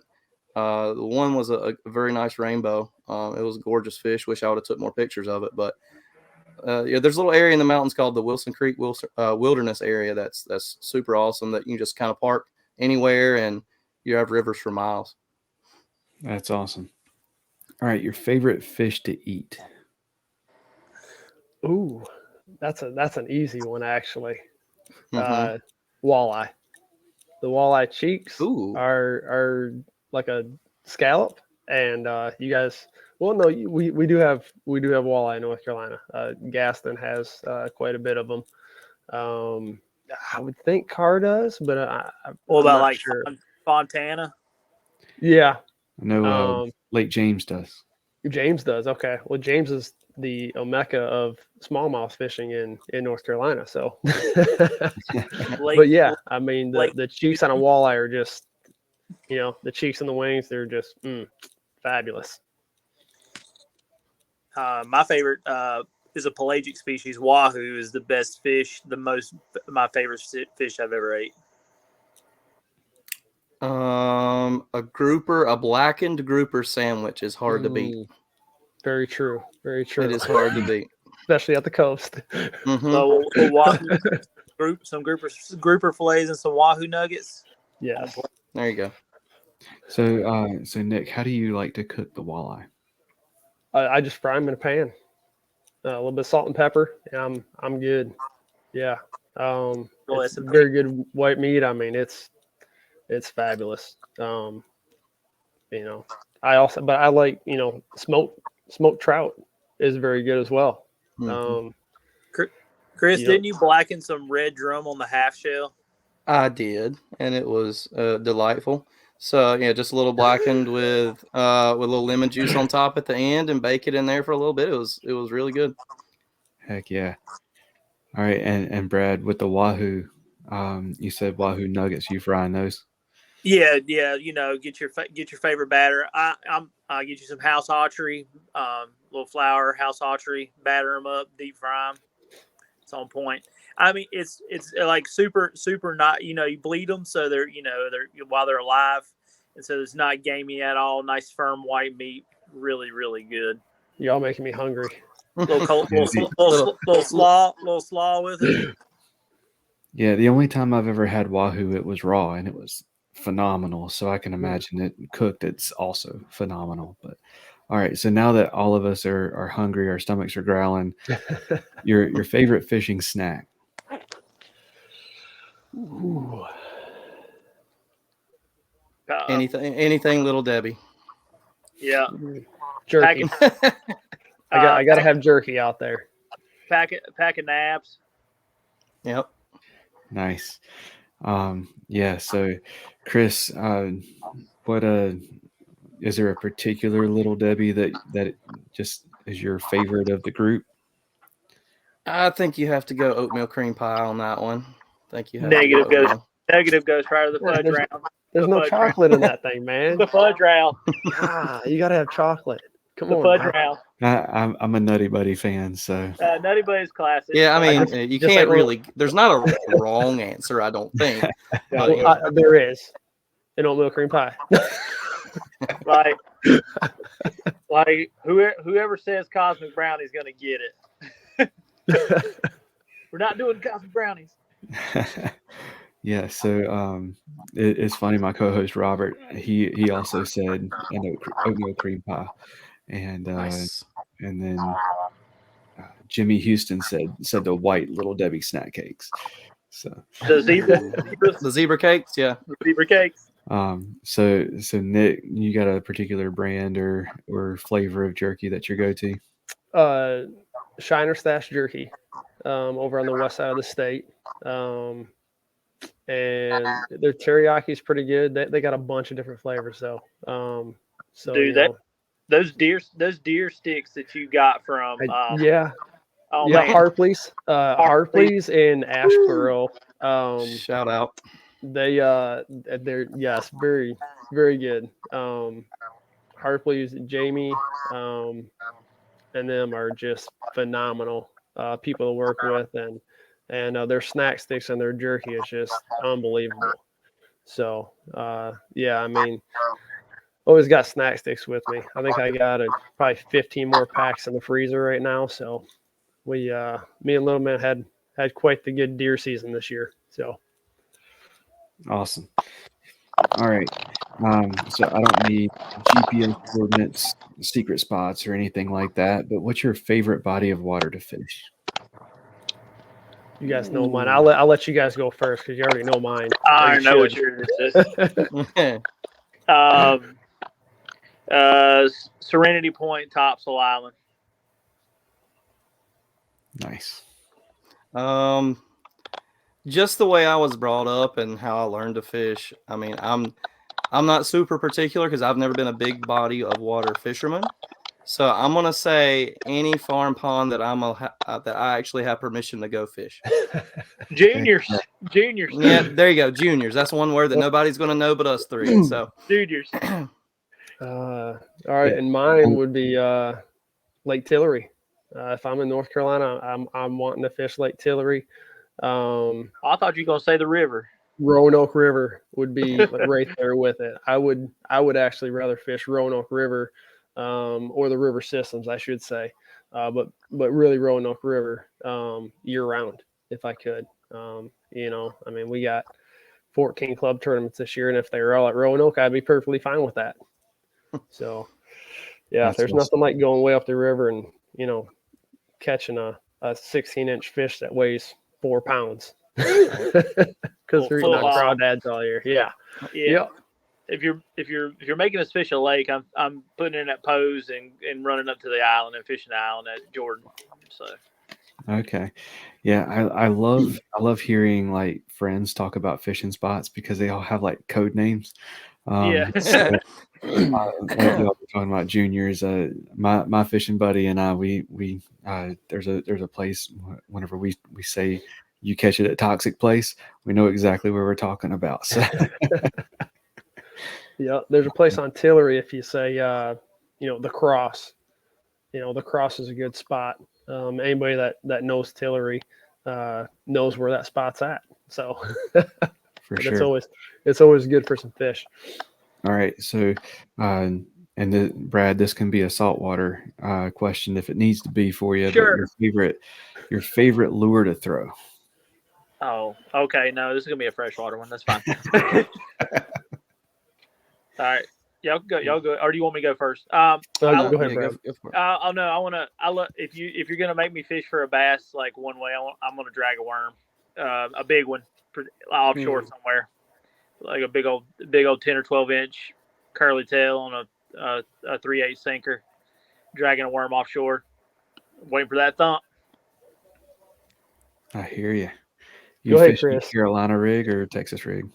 the one was a very nice rainbow. It was a gorgeous fish. Wish I would have took more pictures of it, but there's a little area in the mountains called the Wilson Creek Wilderness area that's super awesome, that you can just kind of park anywhere and you have rivers for miles. That's awesome. All right, your favorite fish to eat? Ooh, that's an easy one actually. Walleye. The walleye cheeks are like a scallop, and you guys. Well, no, we do have walleye in North Carolina. Gaston has quite a bit of them. I would think Carr does, but what about like sure. Fontana? Yeah, I know Lake James does. James does. Okay, well, James is the Omeka of smallmouth fishing in North Carolina. So, but yeah, I mean the cheeks on a walleye are just, the cheeks and the wings, they're just fabulous. My favorite is a pelagic species. Wahoo is the best fish, my favorite fish I've ever ate. A blackened grouper sandwich is hard to beat. Very true. Very true. It is hard to beat, especially at the coast. Mm-hmm. So Wahoo, some grouper fillets and some Wahoo nuggets. Yeah. There you go. So Nick, how do you like to cook the walleye? I just fry them in a pan. A little bit of salt and pepper, and I'm good. Yeah. It's very good white meat. I mean, it's fabulous. I like, smoked trout is very good as well. Mm-hmm. Chris, didn't you blacken some red drum on the half shell? I did, and it was delightful. So yeah, just a little blackened with a little lemon juice on top at the end, and bake it in there for a little bit. It was really good. Heck yeah! All right, and Brad, with the Wahoo, you said Wahoo nuggets. You frying those? Yeah. Get your favorite batter. I get you some house archery, little flour, house archery, batter them up, deep fry them. It's on point. I mean, it's like super not, you bleed them so they're while they're alive, and so it's not gamey at all. Nice firm white meat, really really good. Y'all making me hungry. Little slaw with it. Yeah, the only time I've ever had Wahoo, it was raw, and it was phenomenal. So I can imagine it cooked. It's also phenomenal. But all right, so now that all of us are hungry, our stomachs are growling. Your favorite fishing snack? Ooh. Anything, Little Debbie. Yeah, jerky. I gotta have jerky out there. Pack of nabs. Yep. Nice. Yeah. So, Chris, what is there a particular Little Debbie that just is your favorite of the group? I think you have to go oatmeal cream pie on that one. Negative goes prior to the fudge round. There's no chocolate in that thing, man. The fudge round. You gotta have chocolate. Come on. The fudge round. I'm a Nutty Buddy fan, so Nutty Buddy's classic. Yeah, I mean, you can't really. There's not a wrong answer, I don't think. There is an oatmeal cream pie. like whoever says cosmic brownie's gonna get it. We're not doing cosmic brownies. Yeah, so it's funny. My co-host Robert, he also said oatmeal cream pie, and Nice. and then Jimmy Houston said the white Little Debbie snack cakes. So the zebra cakes, yeah, the zebra cakes. So Nick, you got a particular brand or flavor of jerky that your go-to? Shiner Stash jerky, over on the west side of the state. And their teriyaki is pretty good. They got a bunch of different flavors though. Dude, those deer sticks that you got from Harpley's in Asheboro. Shout out. They're very very good. Harpley's, Jamie, and them are just phenomenal people to work with, and their snack sticks and their jerky is just unbelievable. So I mean, always got snack sticks with me. I think I got probably 15 more packs in the freezer right now. So me and Little Man had quite the good deer season this year. So awesome. All right. So I don't need GPS coordinates, secret spots, or anything like that. But what's your favorite body of water to fish? You guys know mine. I'll let you guys go first because you already know mine. I know what yours is. Serenity Point, Topsail Island. Nice. Just the way I was brought up and how I learned to fish. I mean, I'm not super particular because I've never been a big body of water fisherman. So I'm gonna say any farm pond that that I actually have permission to go fish. Juniors. Yeah, there you go, juniors. That's one word that nobody's gonna know but us three. So juniors. All right, and mine would be Lake Tillery. If I'm in North Carolina, I'm wanting to fish Lake Tillery. I thought you were gonna say the river. Roanoke River would be like right there with it. I would actually rather fish Roanoke River, or the river systems, I should say, but really Roanoke River year round if I could. I mean, we got 14 club tournaments this year, and if they were all at Roanoke, I'd be perfectly fine with that. So, yeah, That's there's awesome. nothing like going way up the river and catching a 16-inch fish that weighs 4 pounds. Because they're eating on crawdads all year. Yeah. Yeah. If you're making us fish a lake, I'm putting in that pose and running up to the island and fishing the island at Jordan. So Okay. Yeah, I love hearing like friends talk about fishing spots because they all have like code names. yeah. Like y'all were talking about juniors. My fishing buddy and I, we there's a place whenever we say you catch it at Toxic Place, we know exactly where we're talking about. So Yeah, there's a place on Tillery if you say the Cross. The Cross is a good spot. Anybody that knows Tillery knows where that spot's at. So for sure. it's always good for some fish. All right. So Brad, this can be a saltwater question if it needs to be for you, Sure. but your favorite lure to throw. Oh, okay. No, this is gonna be a freshwater one. That's fine. All right. Y'all go. Or do you want me to go first? Go ahead, Brad. Go for it. Oh no, if you're gonna make me fish for a bass like one way, I'm gonna drag a worm, a big one, offshore somewhere, like a big old 10 or 12 inch curly tail on a 3/8 sinker, dragging a worm offshore, waiting for that thump. I hear you. Go ahead, fishing Chris. Carolina rig or Texas rig?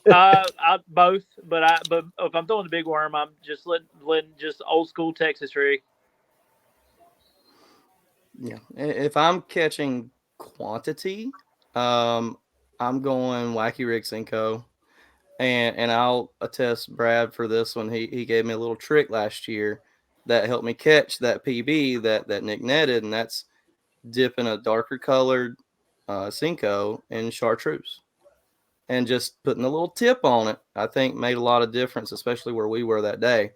Both, but if I'm throwing the big worm, I'm just letting just old school Texas rig. Yeah, if I'm catching quantity, I'm going Wacky Rig Cinco, and I'll attest Brad for this one. He gave me a little trick last year that helped me catch that PB that Nick netted, and that's dipping a darker colored Cinco in chartreuse and just putting a little tip on it. I think made a lot of difference, especially where we were that day.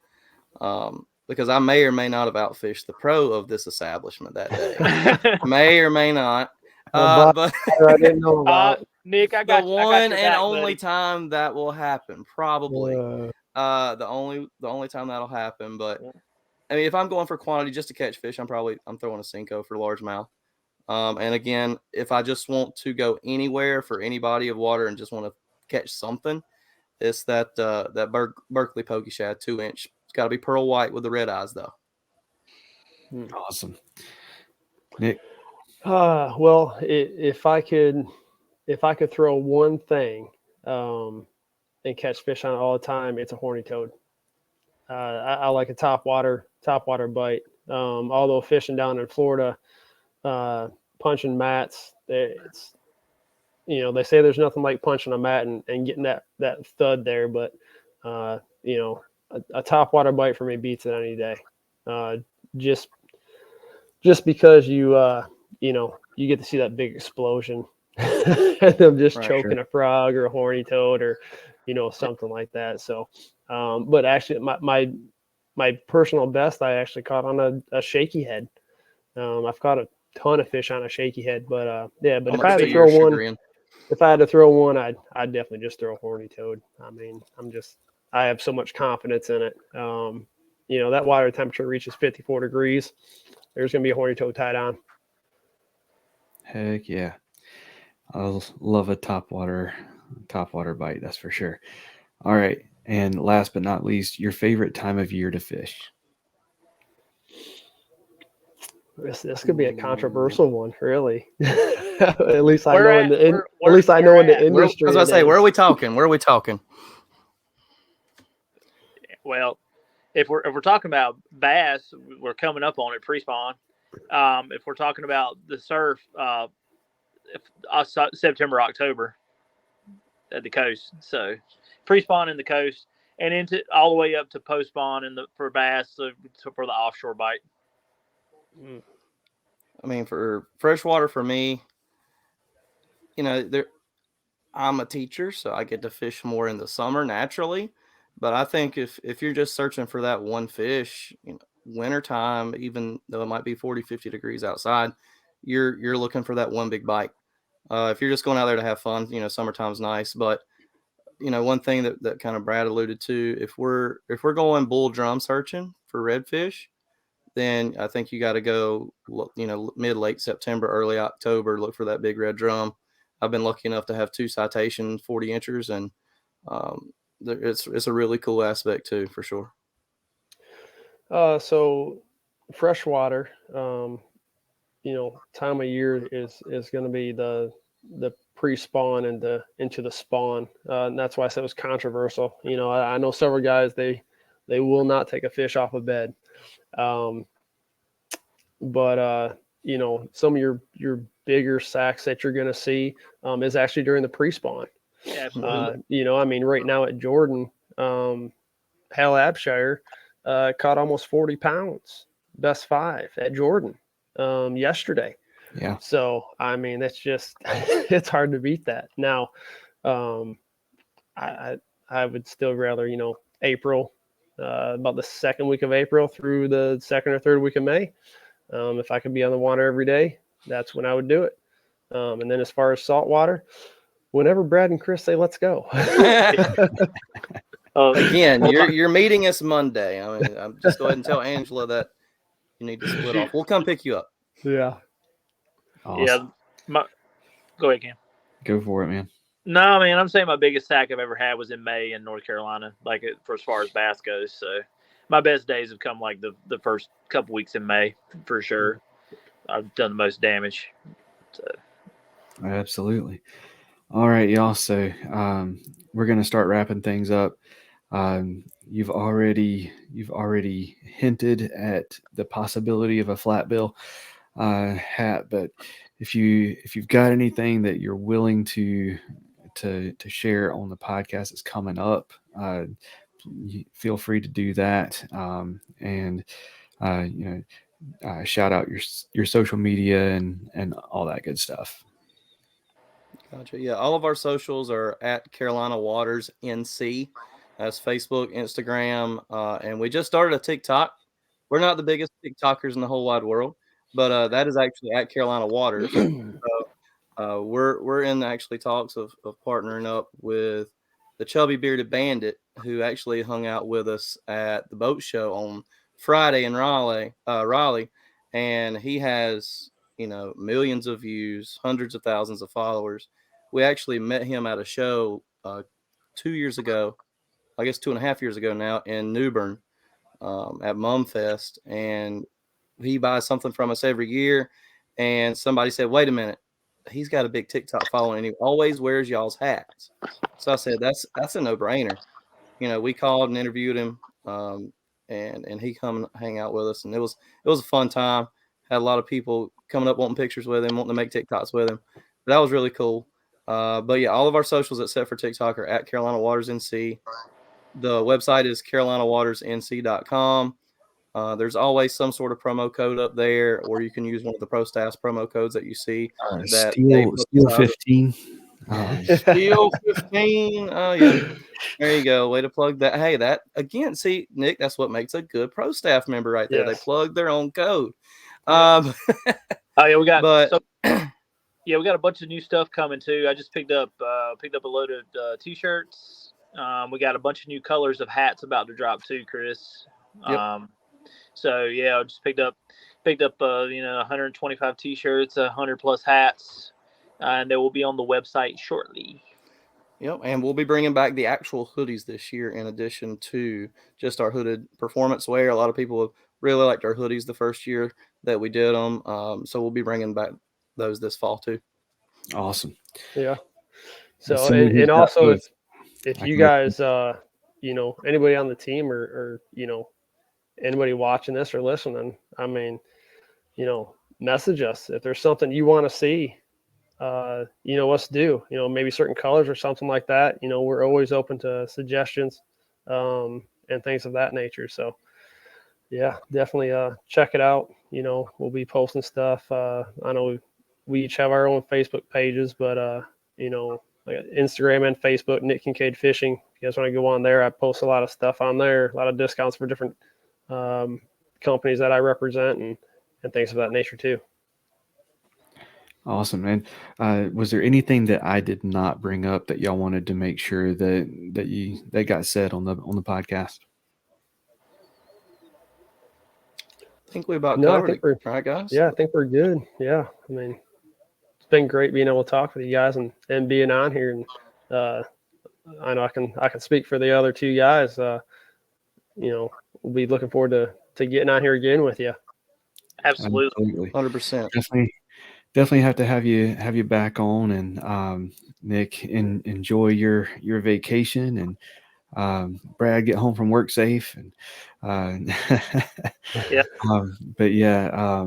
Because I may or may not have outfished the pro of this establishment that day. May or may not. But I didn't know about. Nick, I got the one your and back, only buddy. time that will happen, probably. The only time that'll happen. But I mean, if I'm going for quantity just to catch fish, I'm throwing a Cinco for largemouth. And again, if I just want to go anywhere for any body of water and just want to catch something, it's that Berkeley Pokey Shad 2-inch. It's got to be pearl white with the red eyes, though. Awesome, Nick. Well, if I could throw one thing and catch fish on it all the time, it's a horny toad. I like a top water bite. Although fishing down in Florida, punching mats, it's they say there's nothing like punching a mat and getting that thud there, but a top water bite for me beats it any day. Just because you get to see that big explosion and them just choking a frog or a horny toad or something like that. So but actually my personal best I actually caught on a shaky head. I've caught a ton of fish on a shaky head, but if I had to throw one, I'd definitely just throw a horny toad. I mean, I have so much confidence in it. That water temperature reaches 54 degrees. There's going to be a horny toad tied on. Heck yeah. I love a top water bite, that's for sure. All right. And last but not least, your favorite time of year to fish. This could be a controversial one, really. At least I know in the industry. I was about to say, where are we talking? Where are we talking? Well, if we're talking about bass, we're coming up on it pre-spawn. If we're talking about the surf, September, October at the coast. So pre-spawn in the coast and into all the way up to post-spawn for bass for the offshore bite. I mean, for freshwater, for me, I'm a teacher, so I get to fish more in the summer naturally. But I think if you're just searching for that one fish, wintertime, even though it might be 40, 50 degrees outside, you're looking for that one big bite. If you're just going out there to have fun, summertime's nice. But one thing that kind of Brad alluded to, if we're going bull drum searching for redfish, then I think you got to go, mid late September, early October, look for that big red drum. I've been lucky enough to have 2 citations, 40 inchers, and it's a really cool aspect too, for sure. So freshwater, time of year is going to be the pre-spawn and into the spawn, and that's why I said it was controversial. I know several guys they will not take a fish off a bed, but some of your bigger sacks that you're going to see is actually during the pre-spawn. Absolutely. Right now at Jordan, Hal Abshire caught almost 40 pounds, best 5 at Jordan yesterday. Yeah. So, that's just, it's hard to beat that. Now, I would still rather, April, about the second week of April through the second or third week of May. If I could be on the water every day, that's when I would do it. And then as far as saltwater, whenever Brad and Chris say, let's go. Again, you're meeting us Monday. I'm just go ahead and tell Angela that you need to split off. We'll come pick you up. Yeah. Awesome. Yeah. Go ahead, Cam. Go for it, man. No, I'm saying my biggest sack I've ever had was in May in North Carolina, for as far as bass goes. So my best days have come like the first couple weeks in May, for sure. I've done the most damage. So. Absolutely. All right, y'all. So we're going to start wrapping things up. You've already hinted at the possibility of a flat bill hat, but if you've got anything that you're willing to share on the podcast that's coming up, feel free to do that. And shout out your social media and all that good stuff. Gotcha. Yeah, all of our socials are at Carolina Waters NC. That's Facebook, Instagram, and we just started a TikTok. We're not the biggest TikTokers in the whole wide world, but that is actually at Carolina Waters. So, we're in actually talks of partnering up with the Chubby Bearded Bandit, who actually hung out with us at the boat show on Friday in Raleigh, and he has millions of views, hundreds of thousands of followers. We actually met him at a show 2 years ago, I guess 2.5 years ago now, in New Bern at Mumfest, and he buys something from us every year. And somebody said, "Wait a minute, he's got a big TikTok following, and he always wears y'all's hats." So I said, "That's a no-brainer." We called and interviewed him, and he come and hang out with us, and it was a fun time. Had a lot of people coming up wanting pictures with him, wanting to make TikToks with him. That was really cool. But yeah, all of our socials except for TikTok are at Carolina Waters NC. The website is carolinawatersnc.com. There's always some sort of promo code up there, or you can use one of the Pro Staffs promo codes that you see. Steel 15. Steel 15. Oh, yeah. There you go. Way to plug that. Hey, that again. See, Nick, that's what makes a good Pro Staff member right there. Yes. They plug their own code. Oh yeah, we got. But yeah, we got a bunch of new stuff coming too. I just picked up a load of t-shirts. We got a bunch of new colors of hats about to drop too, Chris. Yep. So yeah, I just picked up 125 t-shirts, 100 plus hats, and they will be on the website shortly. Yep, and we'll be bringing back the actual hoodies this year in addition to just our hooded performance wear. A lot of people really liked our hoodies the first year that we did them, so we'll be bringing back those this fall too. Awesome. Yeah. So and also if you guys anybody on the team or anybody watching this or listening, message us if there's something you want to see. Us do, maybe certain colors or something like that. We're always open to suggestions and things of that nature. So yeah, definitely check it out. we'll be posting stuff. I know we each have our own Facebook pages, but like Instagram and Facebook, Nick Kincaid Fishing. If you guys want to go on there, I post a lot of stuff on there, a lot of discounts for different companies that I represent and things of that nature too. Awesome. And was there anything that I did not bring up that y'all wanted to make sure that got said on the podcast? I think we about No, I covered think it, right, guys? Yeah, I think we're good. Yeah, I mean, it's been great being able to talk with you guys and being on here. And I know I can speak for the other two guys. We'll be looking forward to getting on here again with you. Absolutely. 100%. Definitely have to have you back on. And Nick, enjoy your vacation, and Brad, get home from work safe. And Yeah. But yeah,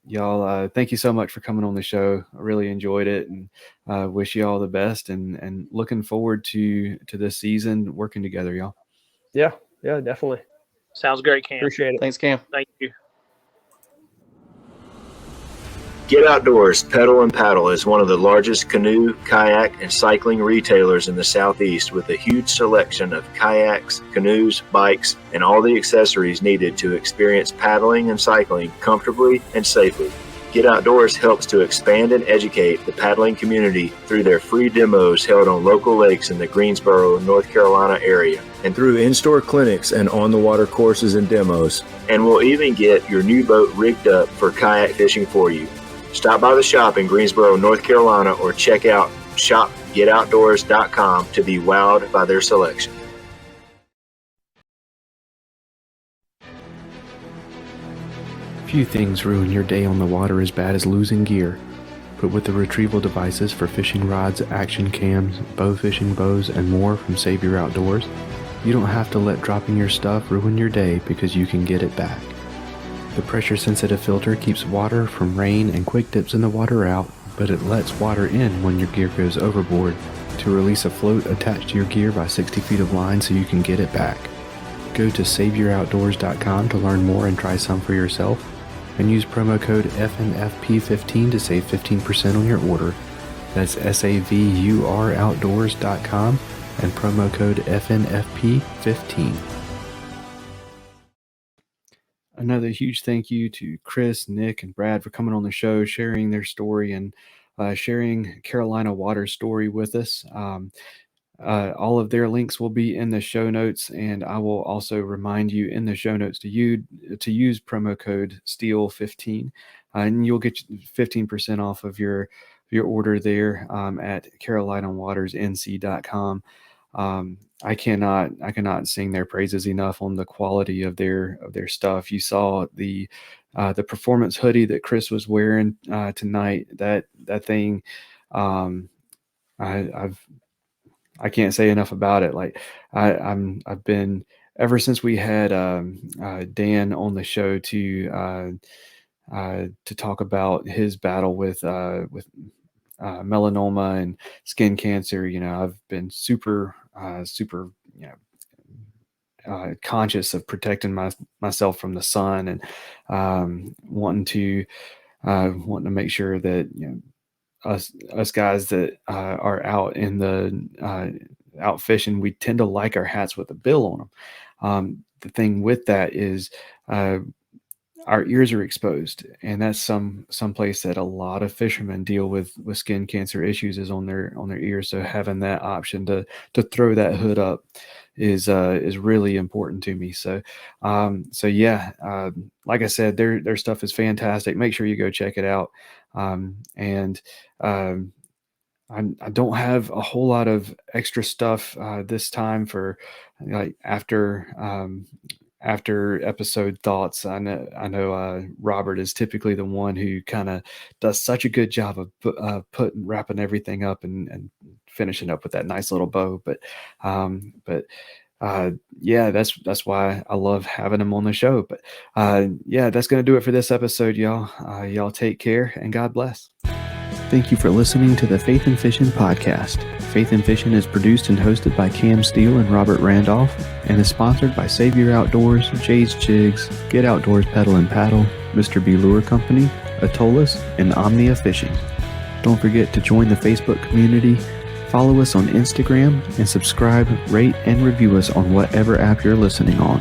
y'all, thank you so much for coming on the show. I really enjoyed it, and wish you all the best, and looking forward to this season working together, y'all. Yeah, definitely. Sounds great, Cam. Appreciate it. Thanks, Cam. Thank you. Get Outdoors Pedal and Paddle is one of the largest canoe, kayak, and cycling retailers in the Southeast, with a huge selection of kayaks, canoes, bikes, and all the accessories needed to experience paddling and cycling comfortably and safely. Get Outdoors helps to expand and educate the paddling community through their free demos held on local lakes in the Greensboro, North Carolina area, and through in-store clinics and on-the-water courses and demos. And we'll even get your new boat rigged up for kayak fishing for you. Stop by the shop in Greensboro, North Carolina, or check out shopgetoutdoors.com to be wowed by their selection. Few things ruin your day on the water as bad as losing gear. But with the retrieval devices for fishing rods, action cams, bow fishing bows, and more from Save Your Outdoors, you don't have to let dropping your stuff ruin your day, because you can get it back. The pressure-sensitive filter keeps water from rain and quick dips in the water out, but it lets water in when your gear goes overboard to release a float attached to your gear by 60 feet of line so you can get it back. Go to SaveYourOutdoors.com to learn more and try some for yourself, and use promo code FNFP15 to save 15% on your order. That's SaveYourOutdoors.com and promo code FNFP15. Another huge thank you to Chris, Nick, and Brad for coming on the show, sharing their story, and sharing Carolina Water's story with us. All of their links will be in the show notes, and I will also remind you in the show notes to use promo code STEEL15, and you'll get 15% off of your order there at carolinawatersnc.com. I cannot sing their praises enough on the quality of their stuff. You saw the performance hoodie that Chris was wearing tonight. That thing, I can't say enough about it. Like I've been, ever since we had Dan on the show to talk about his battle with melanoma and skin cancer. I've been super conscious of protecting myself from the sun, and wanting to make sure that us guys that are out in the out fishing, we tend to like our hats with a bill on them. The thing with that is our ears are exposed, and that's some place that a lot of fishermen deal with skin cancer issues, is on their ears. So having that option to throw that hood up is really important to me. So yeah, like I said, their stuff is fantastic. Make sure you go check it out. And I don't have a whole lot of extra stuff this time for like after episode thoughts. I know Robert is typically the one who kind of does such a good job of wrapping everything up and finishing up with that nice little bow. But yeah, that's why I love having him on the show. But yeah, that's going to do it for this episode, y'all. Y'all take care, and God bless. Thank you for listening to the Faith and Fishing podcast. Faith and Fishing is produced and hosted by Cam Steele and Robert Randolph and is sponsored by Savior Outdoors, Jay's Jigs, Get Outdoors Pedal and Paddle, Mr. B Lure Company, Atollas, and Omnia Fishing. Don't forget to join the Facebook community, follow us on Instagram, and subscribe, rate, and review us on whatever app you're listening on.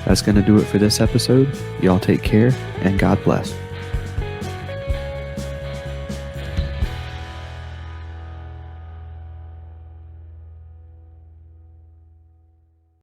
That's going to do it for this episode. Y'all take care, and God bless.